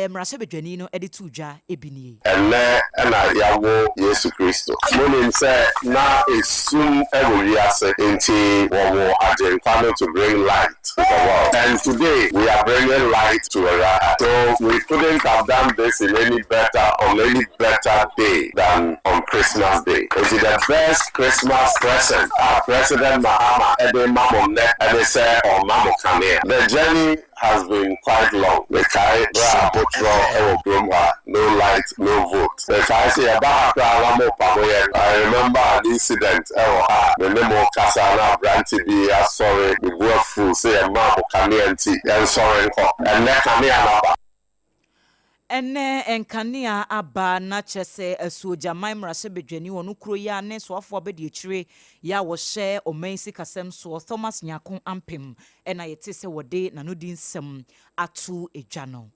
mrase bedwani no edi tudwa ebini enne na yawo Yesu Kristo monim se na esum eworiase enti wo ajenkwa to bring light to the world, and today we are bringing light to Araha. So we couldn't have done this in any better day than on Christmas Day. It's the best Christmas present our President Mahama Ede Mamone and they say or Mamo Kane. The journey has been quite long. The Kai no light, no vote. The Kai say about I remember an incident. The name of Kasana Branty be sorry, the word full say a Mamo Kane and sorry and then Kane. Ene enkanea aba na chese esuja maimrase bedwani wonu kro ya ne soafo abedi akire ya wo hye omansi kasem so Thomas Nyako Ampem ena yete se wode na no di nsem atu edwano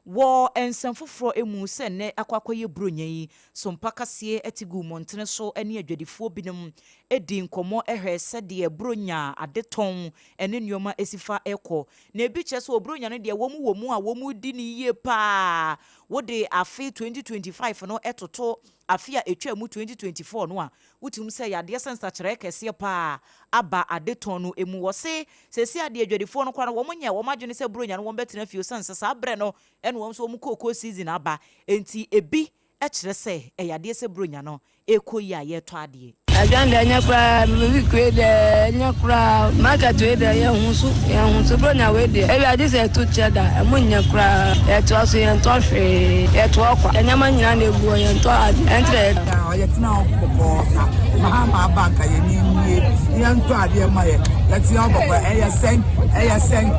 wo ensemfoforo emu se ne akwakoye bronya yi SOMPA kase atigu montene so ene adwadifo binom edi nkomo ehwe se de bronya adeton ene nyoma esifa eko na ebi che so bronya ne de womu a womu di ni yie pa wode afi 2025 no etoto afi a etwa mu 2024 no a wotum sɛ yadeɛ sensa kyerɛ kɛseɛ pa aba adeton no emu wɔ se sɛsi adeɛ adwadifo no kwa no wɔn nyɛ wɔn adwene sɛ bronya no wɔn bɛtena fie sensa saa brɛ no ɛna wɔn so wɔn kokoo season aba enti ebi ɛkyerɛ sɛ ɛyadeɛ sɛ bronya no ekɔ yi a yɛtɔ adeɛ Ajan de nyakura mi kwe de nyakura market we de ye hunsu bronya we de e bi se to cheda mu nyakura e to so ye to hwe e to kwa nyama nyina na ebu ye to entre ye tina okoko mahama banka ye ni ye nto ade ma ye tina okoko e ye sen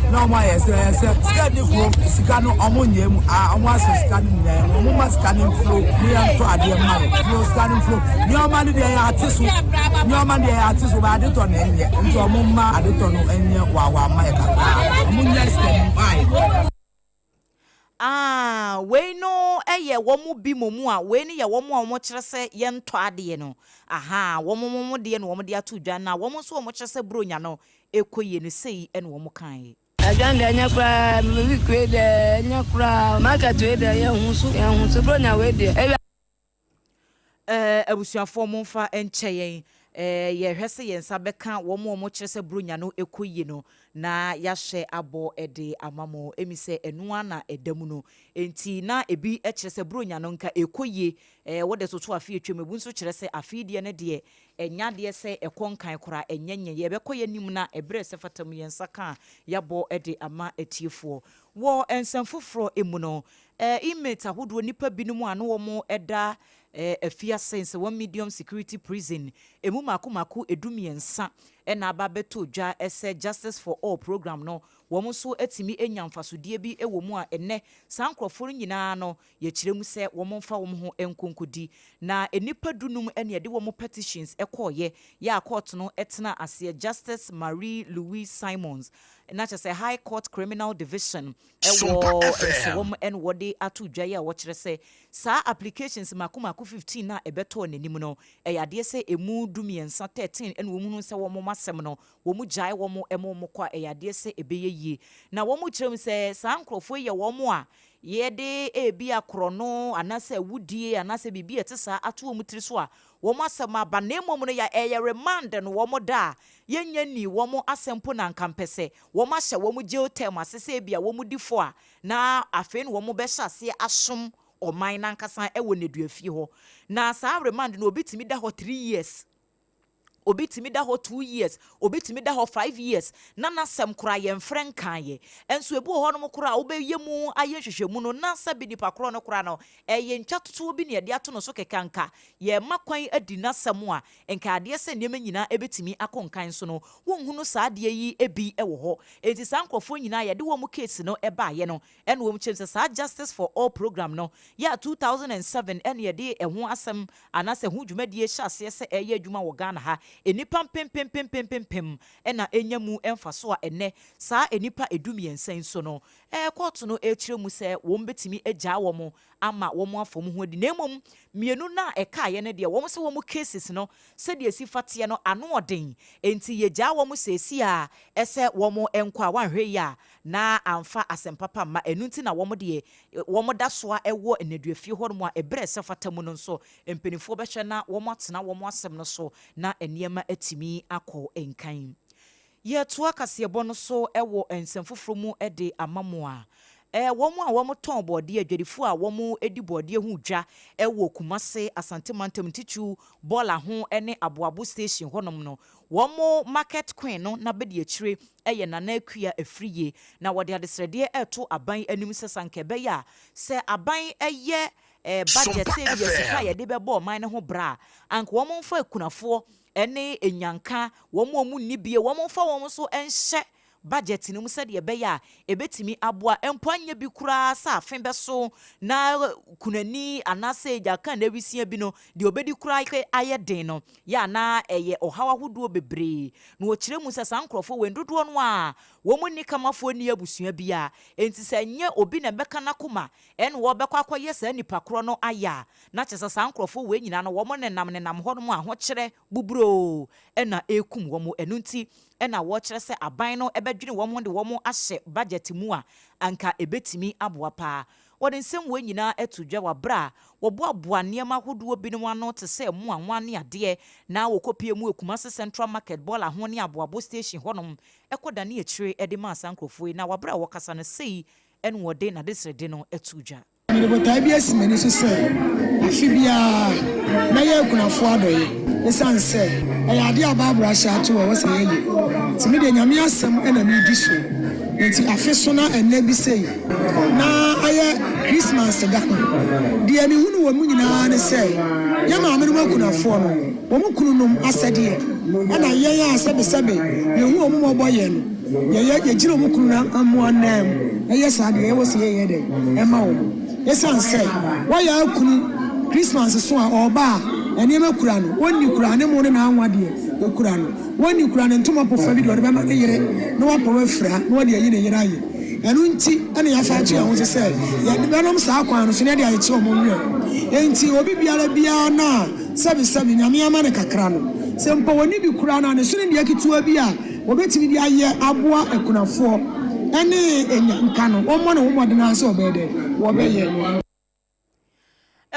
no ma ye se sika ni fo sika no omo nyem omo aso sika ni nyem omo ma sika ni flow ni nto ade ma flow sika ni flow ni o ma ni de atisu nyoma de atisu ba de to na enye nti omo ma ade to no enye wa ma e kaka omo nya stem bai we no eye womu bi momu a we ni ye womu a womu kyerɛ sɛ ye ntɔ ade no aha womu de no womu de ato dwa na womu so womu kyerɛ sɛ bronya no ekoye no sei ene womu kan Ajan de nyakura mi kwe de nyakura market we de ye hunsu bronya we de abusuafo mo mfa enkyɛyen ye hwese ye nsa beka wo mo kyerɛ sɛ bronya no ekoyi no na yahye abo ede amamo emise enua na edamu no enti na ebi kyerɛ sɛ bronya no nka ekoyi wode toto afi etwem ebu nso kyerɛ sɛ afi de ne de enya de sɛ ekonkan kora enyenye ye bekoye nim na ebre sɛ fatam ye nsa ka yabo ede ama etiefo wo ensamfoforo emu no imate ahodo nipa binom ano wo mo eda afia sense one medium security prison emu mako edumiensa ena aba beto dwa ese justice for all program no wo so atimi enyamfasodie bi ewo mu a enne sankrofo nyina no ye kiremu se wo mfa wo ho enkonkodi na enipa dunum ene ye de wo petitions ekoye ya court no etena ase Justice Marie Louise Simons na kyerɛ High Court Criminal Division ewo ensewom en wode ato dwa ya wo kyerɛ sɛ saa applications mako 15 na ebeto nanim no eyade sɛ emu dumiensa 13 en wo mu sɛ wo mo masɛm no wo mu gyae wo mo emo mo kwa eyade sɛ ebeye yie na wo mu kyerɛm sɛ saa nkrofo ye wo mo a yede ebi akoro no anase wudie anase bibi etesa ato mu tiri so a wo mo asɛm aba na emom no ya remind no wo mo da yenya ni wo mo asɛmpo na nkampɛsɛ wo ma hyɛ wo mo geoterm asese bia wo mo difo a na afei no wo mo bɛhyɛ ase asom oman na nkasa ewo neduafie ho na saa remind no obitimi da ho 3 years obitimi da ho 2 years obitimi da ho 5 years na nasem kura ye mfren kan enso ebu ho no mo kura obeye mu aye hwehwemu no na sa bi nipa kura no kura no eye ntwatoto bi ne de ato no so kekanka ye makwan adi nasem a enka ade se nneema nyina ebetimi akonkan so no wonhunu saa ade yi ebi ewo ho enti sankofo nyina ye de wo mu case no eba ye no ene wo mu chemse saa Justice for All program no ya 2007 ene ye de eho asem anase ho dwumadie hyase se eye adwuma wo Ghana ha enipa pem ena enyamu emfaso a enne saa enipa edumiensan so no court no ekire mu se wo mbetimi agya wo mo ama wo mo afom ho adi nemom mienu na eka ye ne de wo mo se wo mo cases no se de esi fate no ano oden enti ye gya wo mo sesi a ese wo mo enkwa wanhwe ya na amfa asempapa ma enunti na wo mo de wo mo da so a ewo eneduafie ho mo a ebre se fata mu no so empenifo behwe na wo mo atena wo mo asem no so na eniema atimi akọ enkan ye to akasebo no so ewo ensemfoforo mu ede amamo a womu a womu ton body adwadifo a womu edi body hu dwa ewo Kumase Asante Mantem Tichu bola ho ene aboabo station honom no womu market queen no na bedi akire eye nana akua afriye na wode adesrede eto aban anim sesanke be ya se aban eye budget se ye sika ye de bebo man ne ho bra anka womu mfa akunafo ene enyanka womu nibie womu mfa womu so enhye budget ni mu se de be ya ebetimi aboa empoanye bi kura sa afen be so na kunani anase ja kan na wisia bi no de obedi kura aye den no ya na eye ohawa hodo bebre na okire mu se sankrofo wendodo no a wo mu nikamafo ni abusua bi a enti se nye obi na beka na koma en wo bekwa akoye sa nipa kro no aya na kyesa sankrofo we nyina no wo mo nenam ho no mu ahokire buburo ena ekum wo mo enunti ena wo kire se aban no ebedwene wo mo de wo mo ahye budget mu a anka ebetimi aboa pa wɔde nsɛm wɔ nyinaa ɛto dwa wɔ bra wɔboaboa nneɛma ahodoɔ binom ano te sɛ mu anwa ne adeɛ na wɔkɔpie mu Kumasi Central Market bola ho ne aboabo station hɔnom ɛkɔda ne akyire ɛde ma asankrofo na wɔbra wɔkasa no sei ɛne wɔde na desrede no ɛto dwa Botai bi asimani so sɛ afi bia na yɛ kunafo adɔye esan sɛ ɛyɛ ade ababra hyɛ ato wɔ sɛ yɛyɛ timi de nyame asɛm ɛna me di so nti afi so na ɛnɛ bi sɛ na ayɛ Christmas da de ani hunu wɔ mu nyinaa ne sɛ yɛ maame no kunafo no wɔ mu kununum asɛdeɛ ɛna yɛyɛ asɛbesɛbe yɛhu wɔ mu mɔbɔ yɛ no yɛyɛ gyina wɔ mu kununa amoa nam ɛyɛ saa deɛ ɛwɔ sɛ yɛyɛ dɛ ɛma wɔ esan sɛ wɔyɛ akunu Christmas so a ɔba ɛnɛma kura no wɔnni kura ne mo ne na anwa deɛ ekura no wɔnni kura ne ntoma pofa bi de ɔde bɛma ne yere na wɔpɔ wafira na wɔde ayi ne yere ayɛ ɛno nti ɛne yɛafa akyi ho sɛ yɛde bɛnom saa kwan no so ne de ayɛkye ɔmo nwɛ enti obi biara na sɛbi nyame ama ne kakra no sɛ mpa wɔni bi kura no ne so ne deɛ ketewa bi a wɔbɛtumi de ayɛ aboa akunafoɔ ɛne nka no wɔmmɔ ne homɔden ase ɔbɛdɛ wɔbɛyɛ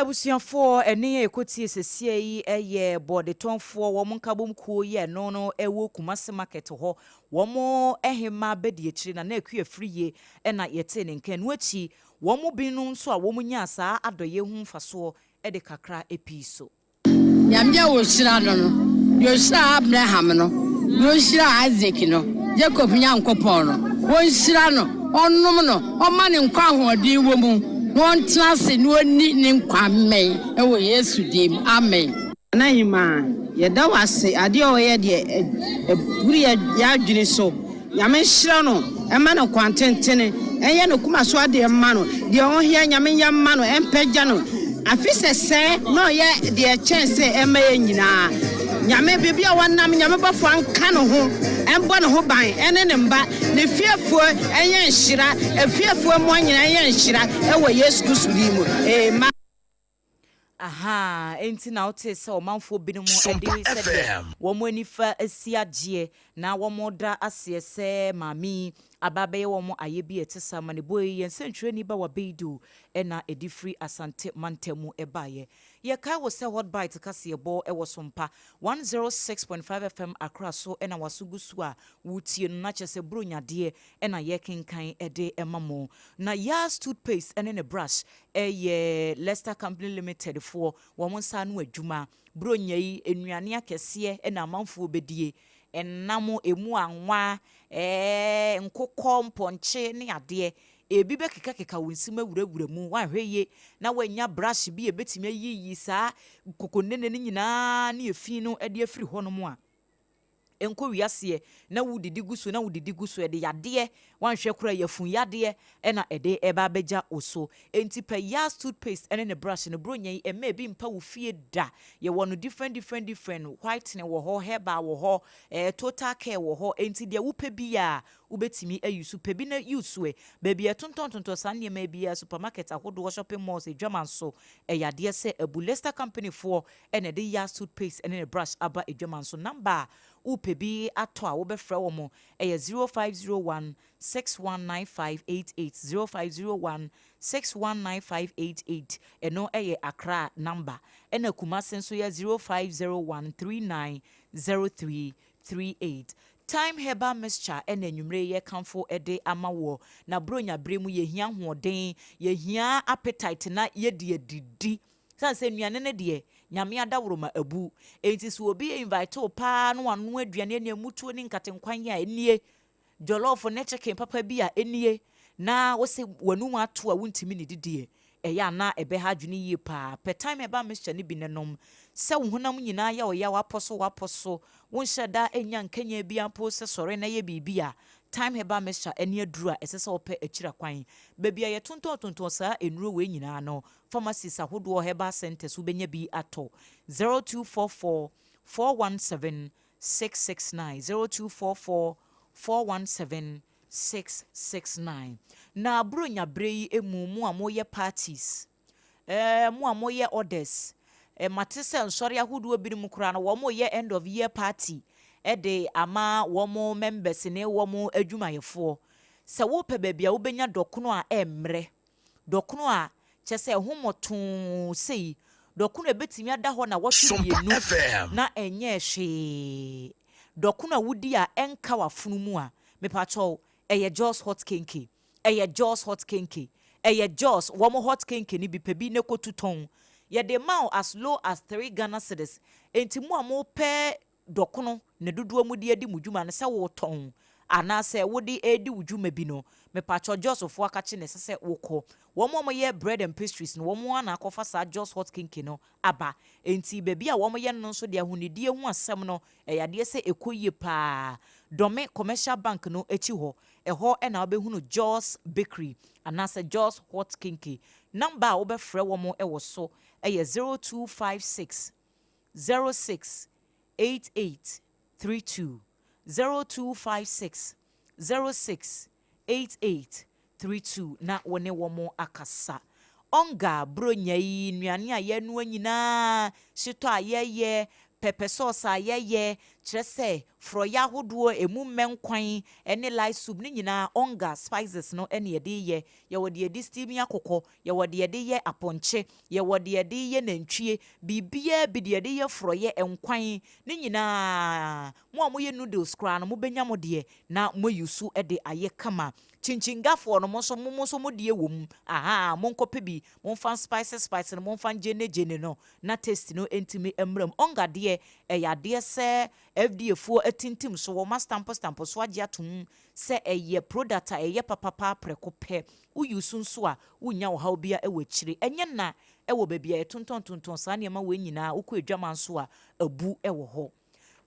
abusuafoɔ ɛne ekotie sesie yi ɛyɛ bɔdetonfoɔ wɔn nkabom kuo yɛ no ɛwɔ Kumasi market hɔ wɔn ɛhema bɛdi akyire na ɛkua firiye ɛna yɛte ne nkan no akyi wɔn binom nso a wɔn nya saa adɔyɛ ho mfasoɔ ɛde kakra epi so nyamya wo hyira no yo hyira Abraham no yo hyira Isaac no Jacob nyankopɔn no wo hyira no ɔnom no ɔma ne nkwa ahoɔden wɔ mu One class in one name kwame ewo Yesu dim amen anahima yeda wase ade o ye de buri ya dwene so nyame hyira no ema no kwantentene enye no kuma so ade ema no de o hia nyame nya ma no empagya no afise se no ye de chance ema ye nyina nyame bibia wonam nyame bafo anka no ho embo no ho ban ene ne mba ne fiefo enye nhyira efiefo mo anyina enye nhyira ewo Yesu Kristo dimu amen aha enti na wote sɛ ɔmanfo binom ɛde sɛ wɔn anifa asiagye na wɔn da aseɛ sɛ maami ababɛyɛ wɔn ayɛ bi ɛte sa ma ne boy yɛn sɛntwerɛni ba wabɛido ɛna ɛdi firi asante mantamu ɛbaeɛ yɛkae wɔ sɛ hot bite kaseɛbɔ ɛwɔ Sompa 106.5 FM akra so ɛna wasugu so a wotie no na kyɛ sɛ bronyadeɛ ɛna yɛkenkan ɛde ɛma mo na Yas toothpaste ɛne ne brush ɛyɛ Leicester Company Limited for wɔn nsa no adwuma bronya yi enuane akɛseɛ ɛna amanfo bedie enamo emu anwa nkokɔ mpɔnkye ne adeɛ ebi be keka wonsima wurawura mu wahwɛ ye na wanya brush bi ebetimi ayiyi saa kokonene ne nyinaa ne efi no ɛde afiri hɔ no mu a enko wiase na wudidi guso ede yade wanhwe kora yafun yade na ede eba beja oso enti pa Yas toothpaste ene ne brush ne bronya yi ema bi mpa wo fie da ye wono different white ne wo ho herbal wo ho total care wo ho enti de wo pe bi a ubetimi ayusu pe bi na use baby etontontonto sanne ma bi a supermarket ahodo shopping malls edwaman so yade se abu Leicester company for ene de Yas toothpaste ene ne brush aba edwaman so number upebi ato a wobɛfrɛ wo mo 0501 619588 0501 619588 eno Accra number ena Kumasi nso ya 0501 390338 time herbal mixture ena nwumre ye kamfo ede amawo na bronya bremu ye hia hoɔden ye hia appetite na ye de didi sanse nuane ne de nyame adaworo ma abu enti so obi invite o pa no wano aduane ne mutuo ne nkatenkwan ya enie jollof ne chicken papa bi a enie na wo se wanu ato a wontimi ne didie eya na ebe ha dwene yie pa per time eba mixture ne bi nenom se wo honam nyina ya o ya waposo won hyeda enya nkanya bi ampo se sore na ye bibia time heba mixture eni aduru a esese ope akira kwan bebia ye tonton saa enuro we nyina no pharmacies ahodo heba centers ubenya bi ato 0244 417 669 0244 417 669 na bronya brei emumu amoye parties mu amoye orders matise nsori ahodo bi mu kura na wo moye end of year party ede ama womo members ne womo adwumayefo se wo pe bebia wo benya dokono a emre dɔkono a kyɛ sɛ homoto sei dɔkono ebetimi ada hɔ na wɔtwe bienu na ɛnyɛ hwee dɔkono a wodi a ɛnka wafunu mu a mepatɔ ɛyɛ Jaws hot kenke ɛyɛ Jaws hot kenke ɛyɛ Jaws wɔn hot kenke ni bi pɛ bi ne kotu tɔn yɛde ma as low as 3 Ghana cedis enti mu a mo pɛ dɔkono ne dodoɔ mu de adi mu dwuma ne sɛ wotɔn anase wodi edi wudwuma bi no me pacho Joseph akachi ne sese wokɔ wɔn ye bread and pastries no wɔn na akɔfa sa Jos hot kinky no aba enti baby a wɔn ye no nso de ahunidie ho asɛm no ɛyade se ekoyie pa dome commercial bank no echi hɔ ɛhɔ ɛna obehunu Jos bakery anase Jos hot kinky number a wobɛfrɛ wɔn ɛwɔ so ɛyɛ 0256 06 8832 0256 06 8832 na wone womo akasa onga bronya yi nuane a yenu nyina shito ayeye pepper sauce ayeye kyerese froya hodo emu menkwan ene light soup ni nyina onga spices no ene yede ye wode yede steam yakokɔ ye wode yede ye aponche ye wode yede ye nantwie bibia bi de yede ye froye enkwan ni nyina mo amoye noodles kra no mo benya mo de na mo yusu ede aye kama chinchingafoɔ no mo so mo de wom aha mo nkɔpɛ bi mo fan spices no mo fan jene no na taste no entimi emram onga de ɛyade sɛ FDA fo atintim so wo stamp so agye atom sɛ ɛyɛ product a ɛyɛ papapa preko pɛ uyusu nso a unya wo haw bia ɛwɔ kyire ɛnyɛ na ɛwɔ baabi a tonton saa nneɛma wɔ nyinaa ukɔ adwama nso a abu ɛwɔ hɔ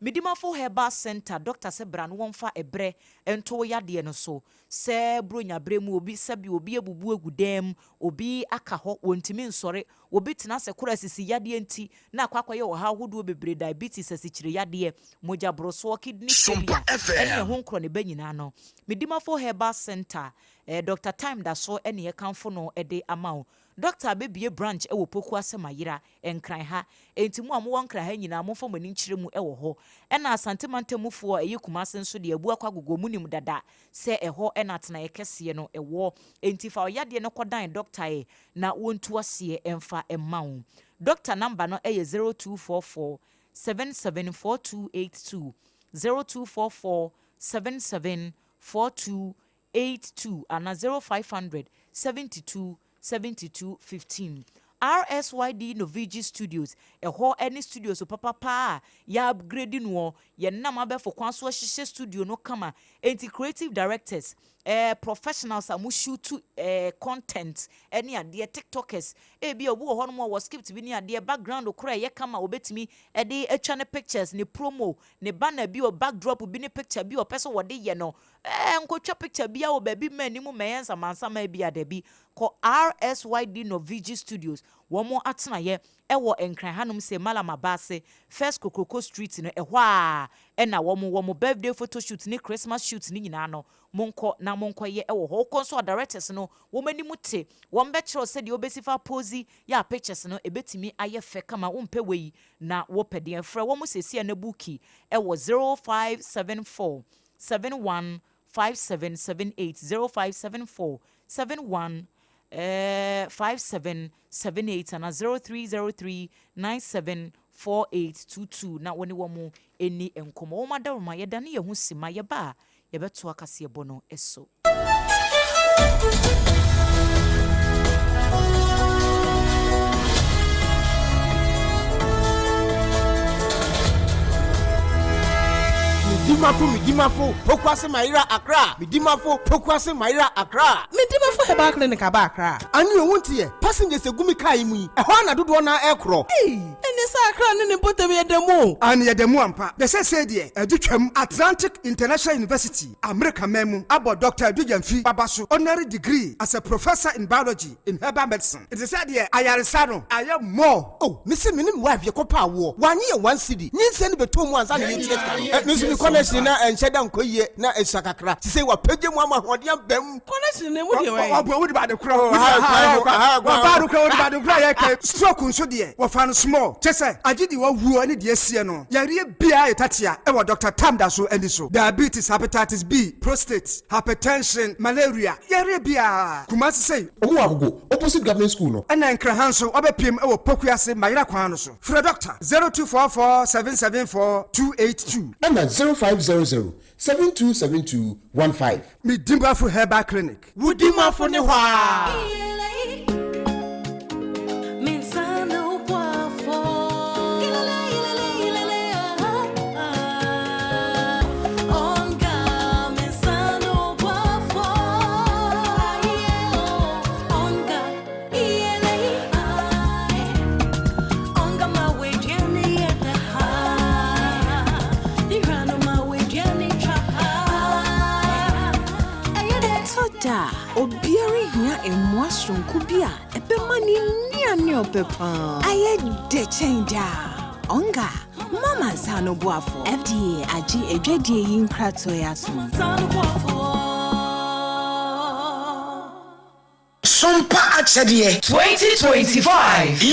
Midimafo Herbal Center Dr. Sebra no wonfa ebre ento yade no so se bronya bremu obi sabi obi ebubu egudem obi aka ho wontimi nsore obi tena se kora sisi yade enti na akwakoye wo ha hodo bebre diabetes asikyire yade moja broso kidney failure ene ho nkro ne banyina no Midimafo Herbal Center Dr. Time da so ene ye kanfo no ede amawo Dr. Bebie branch ewo poku asemayira enkran ha enti mu amwo nkran ha nyina mo fam ani nkyire mu ewo ho ena asantemantemmufo eyi kumase nso de abu akwagogo munim dada se eho ena tena yekese no ewo enti fa oyade no kodan doctor e na wontu ase emfa emmawo doctor number no eye 0244 774282 0244 774282 ana 0500 7215 RSYD Novigi Studios eho any studios so papa ya upgrade no ye nam abefo kwanso hihye studio no kama enti creative directors professionals amu shoot content any ade tiktokers bi obu ho no wo script bi ni ade background okra ye kama obetimi de atwa ne pictures ne promo ne banner bi o backdrop bi ne picture bi o person wode ye no nkotwa picture bi a wo ba bi manimu meyensa mansama bi ade bi ko RSYD Novigi Studios womo atena ye ewo enkran hanum se malama base first Kokoko Street no ehwa a ena womo birthday photo shoot ni Christmas shoot ni nyina no monko na monko ye ewo ho konso directors no womanimu te wombetro se de obesifa pose ya pictures no ebetimi aye fe kama wompe wei na wopede enfra womo sesi na bookie ewo 0574 71 5778 0574 71 5778 and 0303 974822 na woni womu eni enkomo wo madaruma ye dane ye hu sima ye ba ye beto akase bono eso Midimafo, Pokwase Maira Accra. Midimafo, Pokwase Maira Accra. Midimafo Herbal Clinic Aba Accra. And you want here, passengers a gumi kaimu. A hana do na aircraft. Hey, and this Accra and put me at the moon. And yet the Muampa. The said here, a Duchem Atlantic International University, America Memu, about Dr. Dujanfi Babasu, honorary degree as a professor in biology in herbal medicine. It is said here, I am more. Oh, Missy Minim wife, your copa war. 1 year, 1 city. Need send me 2 months and you connection and shut down koye na esakakra ti say wa page mu ama hodiam bam connection ne wo de wai obo wo de ba de kro ha Badu kra ya ka stroke nso de wo fa no small chese agidi wa wu ani de asie no yare bia etatia e wo Dr. Tamda so ani so diabetes hepatitis B prostate hypertension malaria yare bia Kumasi say omo agogo opposite government school no ena nkranhanso obepiem e wo pokuase mayira kwan no so frɛ doctor 0244774282 ena 0500727215 me Dimbafu Herbal Clinic Wudimafo ne hwa Obiari hia emwasron kubia epemani ni opepa aye de change onga mama sano boafo FDA agi edwadie yin krato yaso SOMPA ASARE 2025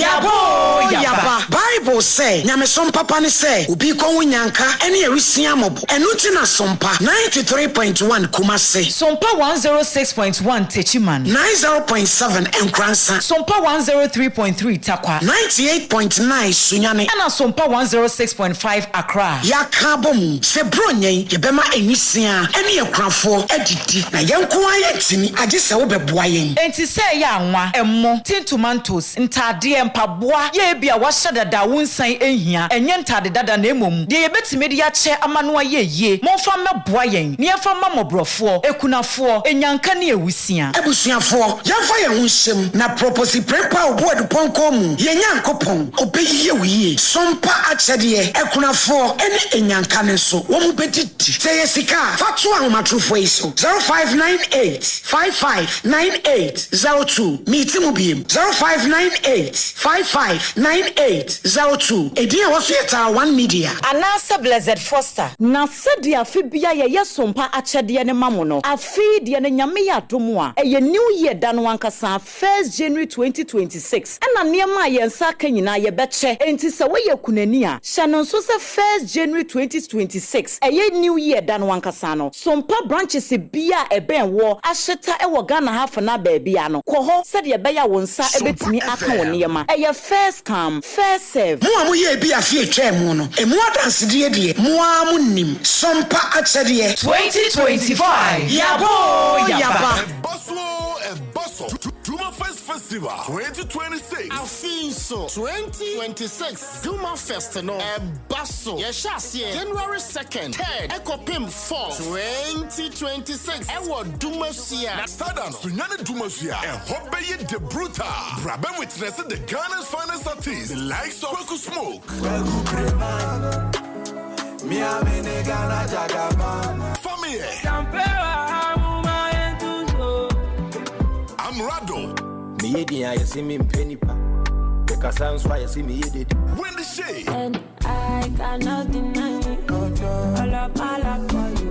Yaba Bible say nyame SOMPA pa ne say obi ko wunyanka ene erisia mobo enu ti na SOMPA 93.1 Kumase SOMPA 106.5 Techiman 90.7 Enkransa SOMPA 103.3 Takwa 98.9 Sunyane and SOMPA 106.5 Accra Yakabom se bronye yebema enisia ene ekranfo edidi na yenko ayetini age se wo beboa yen enti se ya anwa emmo tin tomatoes ntade empaboa ye bia wa hyedada wonsan ehia enye ntade dada na emom de yebetime de ya che amano ayeye monfa meboa yen ne yefa mamobrofo ekunafo enyanka ne ewusia ebusuafo yafa ye hunhyem na propose prepa obodu ponko mu yenyankopon obeyiye wiye SOMPA ASARE ekunafo ene enyanka ne so wo mu bedidi se yesika fatu ahomatrofo iso 0598559802 meetimu biem 0598559802 edin wa fieta 1 media anasa Blessed Foster na sedi afibia ye SOMPA ASARE ne mamono afi de ne nyame ya domo a eye new year da no ankasa 1st January 2026 ana niema ye nsa kanyina ye beche enti se we kunani a hyanon so se 1st January 2026 eye new year da no ankasa no SOMPA branches bia eben wo ahyeta e wo Ghana half na baabia no koho se de be ya wonsa ebetimi aka wo niema eye first come first serve mo amoye bia fi etwa mu no emu adanse de de mo amunnim SOMPA ASARE 2025 yaba Duma Fest Festival 2026. Afinso 2026 Duma Fest no Basso Yeshasie January 2nd 3rd Ekopim 4th 2026 Ewo Dumasia Na Stardom Sunyane Dumasia and Hobeye de Bruta Braben witness the Ghana's finest artists the likes of Kwaku Smoke Miami Ghana Jagaban Family I'm Rado. Me I see me penipa. Because I'm why I see me did. When the shade. And I cannot deny all of my love for you.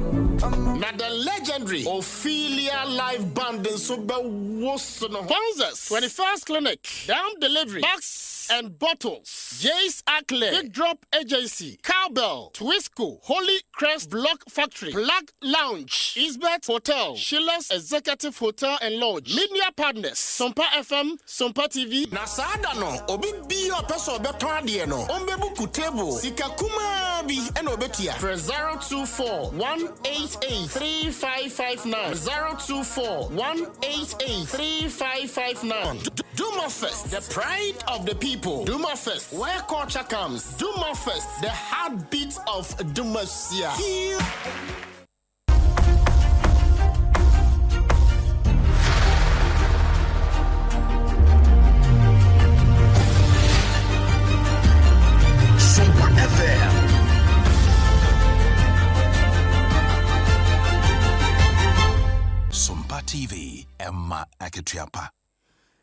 Now the legendary Ophelia live band in Super Wosono. Sponsors 21st Clinic, Down Delivery, Box and Bottles, Jace Ackley, Big Drop Agency, Cowbell, Twisco, Holy Crest Block Factory, Black Lounge, Eastbet Hotel, Sheila's Executive Hotel and Lodge, Media Partners, SOMPA FM, SOMPA TV. Nasada no, obi bi o peso beton de no. Ombebu ku table, sika kuma bi e no betia. Press 024-188-3559. 024-188-3559. Duma Fest, the pride of the people. Duma Fest, where culture comes. Duma Fest, the heartbeat of Dumasia. SOMPA FM. SOMPA TV, Emma Aketiapa.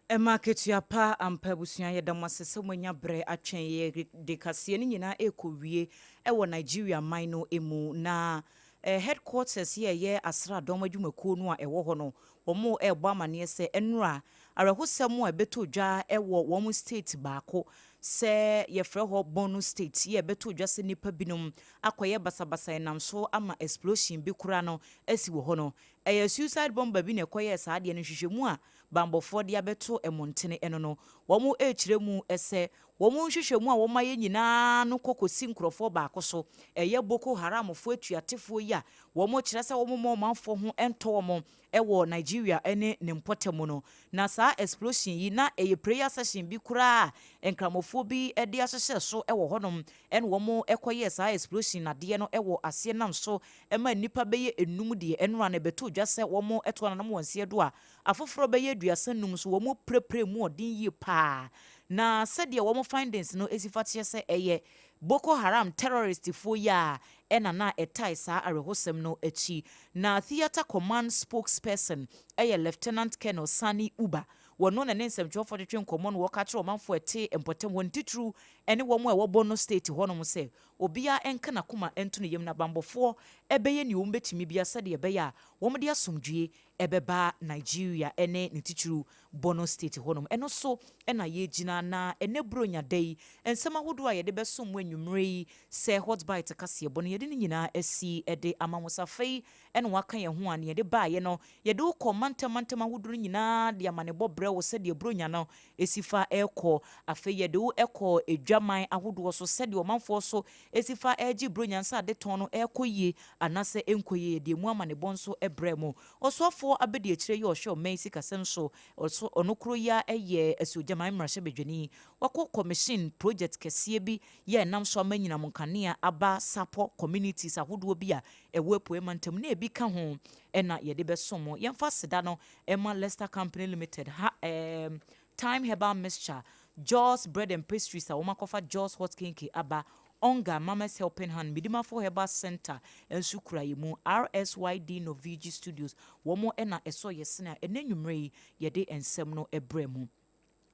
Emma Ketuapa ampabusuan ye damase se monya bre atwen ye de kase ni nyina ekowie e wo Nigeria man no emu na headquarters here asra dom adwumakuo no a ɛwɔ hɔ no wɔn ɛbɔ amane sɛ enura arahosɛm a beto dwa ɛwɔ wɔn state baako sɛ yɛfrɛ hɔ Borno state yɛ beto dwa sɛ nipa binom akɔyɛ basabasa nam so ama explosion bi kura no asi wɔ hɔ no ɛyɛ suicide bomber bi na ɛkɔyɛ saa deɛ no hwehwɛmu a bambɔfoɔ de abeto ɛmontene ɛno no wɔn ɛkyerɛ mu ɛsɛ wɔn hwehwɛmu a wɔn ayɛ nyinaa no kɔkɔsi nkurɔfoɔ baako so ɛyɛ Boko Haram foɔ atuatefoɔ yi a wɔn kyerɛ sɛ wɔn mɔ ɔmanfoɔ ho ɛntɔ wɔn ɛwɔ Nigeria ɛne ne mpɔtɛmu no na saa explosion yi na ɛyɛ prayer session bi koraa nkramofoɔ bi ɛde ahyehyɛ so ɛwɔ hɔnom ɛne wɔn ɛkɔyɛ saa explosion adeɛ no ɛwɔ aseɛ nam so ɛma nipa bɛyɛ enum deɛ ɛnora na bɛto dwa sɛ wɔn ɛto anam wɔn seɛ do a afoforɔ bɛyɛ aduasa num so wɔn prepare mu ɔden yie paa na sɛdeɛ wɔn findings no esifa kyerɛ sɛ ɛyɛ Boko Haram terrorist foɔ ya ɛna na ɛtae saa arehosɛm no akyi na theater command spokesperson ɛyɛ Lieutenant Colonel Sani Uba wɔno na ne nsɛmtwerɛfoɔ twetwe nkɔmmɔ no wɔka kyerɛ ɔmanfoɔ ɛte mpɔtam wɔn titru ɛne wɔn a ɛwɔ Borno state hɔnom sɛ obia ɛnka nakoma ɛnto ne yam na bambɔfoɔ ɛbɛyɛ ne wɔn bɛtumi bia sɛdeɛ ɛbɛyɛ a wɔn de asomdwie ɛbɛba Nigeria ɛne ne titru Borno state hɔnom ɛno so ɛna yɛgyina na ɛnɛ bronya dai nsɛm ahodoɔ a yɛde bɛsom mu anwummere yi sɛ hotbite kaseɛ bɔ no yɛde ne nyinaa asi ɛde amamusafei ɛna waka yɛn ho a ne yɛde baayɛ no yɛde wokɔ mantam ahodoɔ nyinaa de amanebɔ brɛ wo sɛdeɛ bronya no esifa ɛkɔ afei yɛde wo ɛkɔ edwaman ahodoɔ so sɛdeɛ ɔmanfoɔ so esifa ɛgye bronya nsa de tɔn no ɛkɔ yie anasɛ ɛnkɔ yie de mu amanebɔ nso ɛbrɛ mu ɔsɔfoɔ abɛdi akyire yɛ ɔhwɛ ɔmɛn sikasɛm so ɔso ɔnokoro ya ɛyɛ asogyaman mmarahyɛ bedwani wakɔ commission project kɛseɛ bi yɛ nam so ama nyinam nkanea aba sapo communities ahodoɔ bi a ɛwɔ apuɛ mantam na ebi ka ho ɛna yɛde bɛsom yɛmfa seda no ɛma Leicester Company Limited Time Herbal Mixture Jaws Bread and Pastries a wɔmakɔfa Jaws Hot Cake aba Onga Mama's Helping Hand Midimafo Herbal Center ensu kura yimu RSYD Novigi Studios wɔn ɛna ɛsɔ yɛsena ɛnenwumre yɛde ensɛm no ɛbrɛ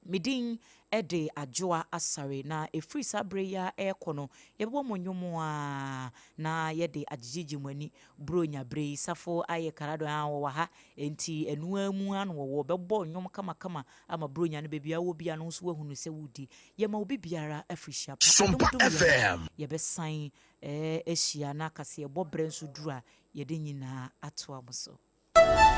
Midin ɛde ADWOA ASARE na efiri sabre ya ɛkɔ no yɛbɔ mo nwomo a na yɛde agigigi mani bronya bre safo ayɛ karado a wɔ ha enti enua mu an wɔ bɛbɔ nwom kama ama bronya no bebia wo bia no so ahunu sɛ wudi yɛma obi biara afirihia pa SOMPA FM yɛbɛsan ehia na kase yɛbɔ bre nso duru a yɛde nyina ato am so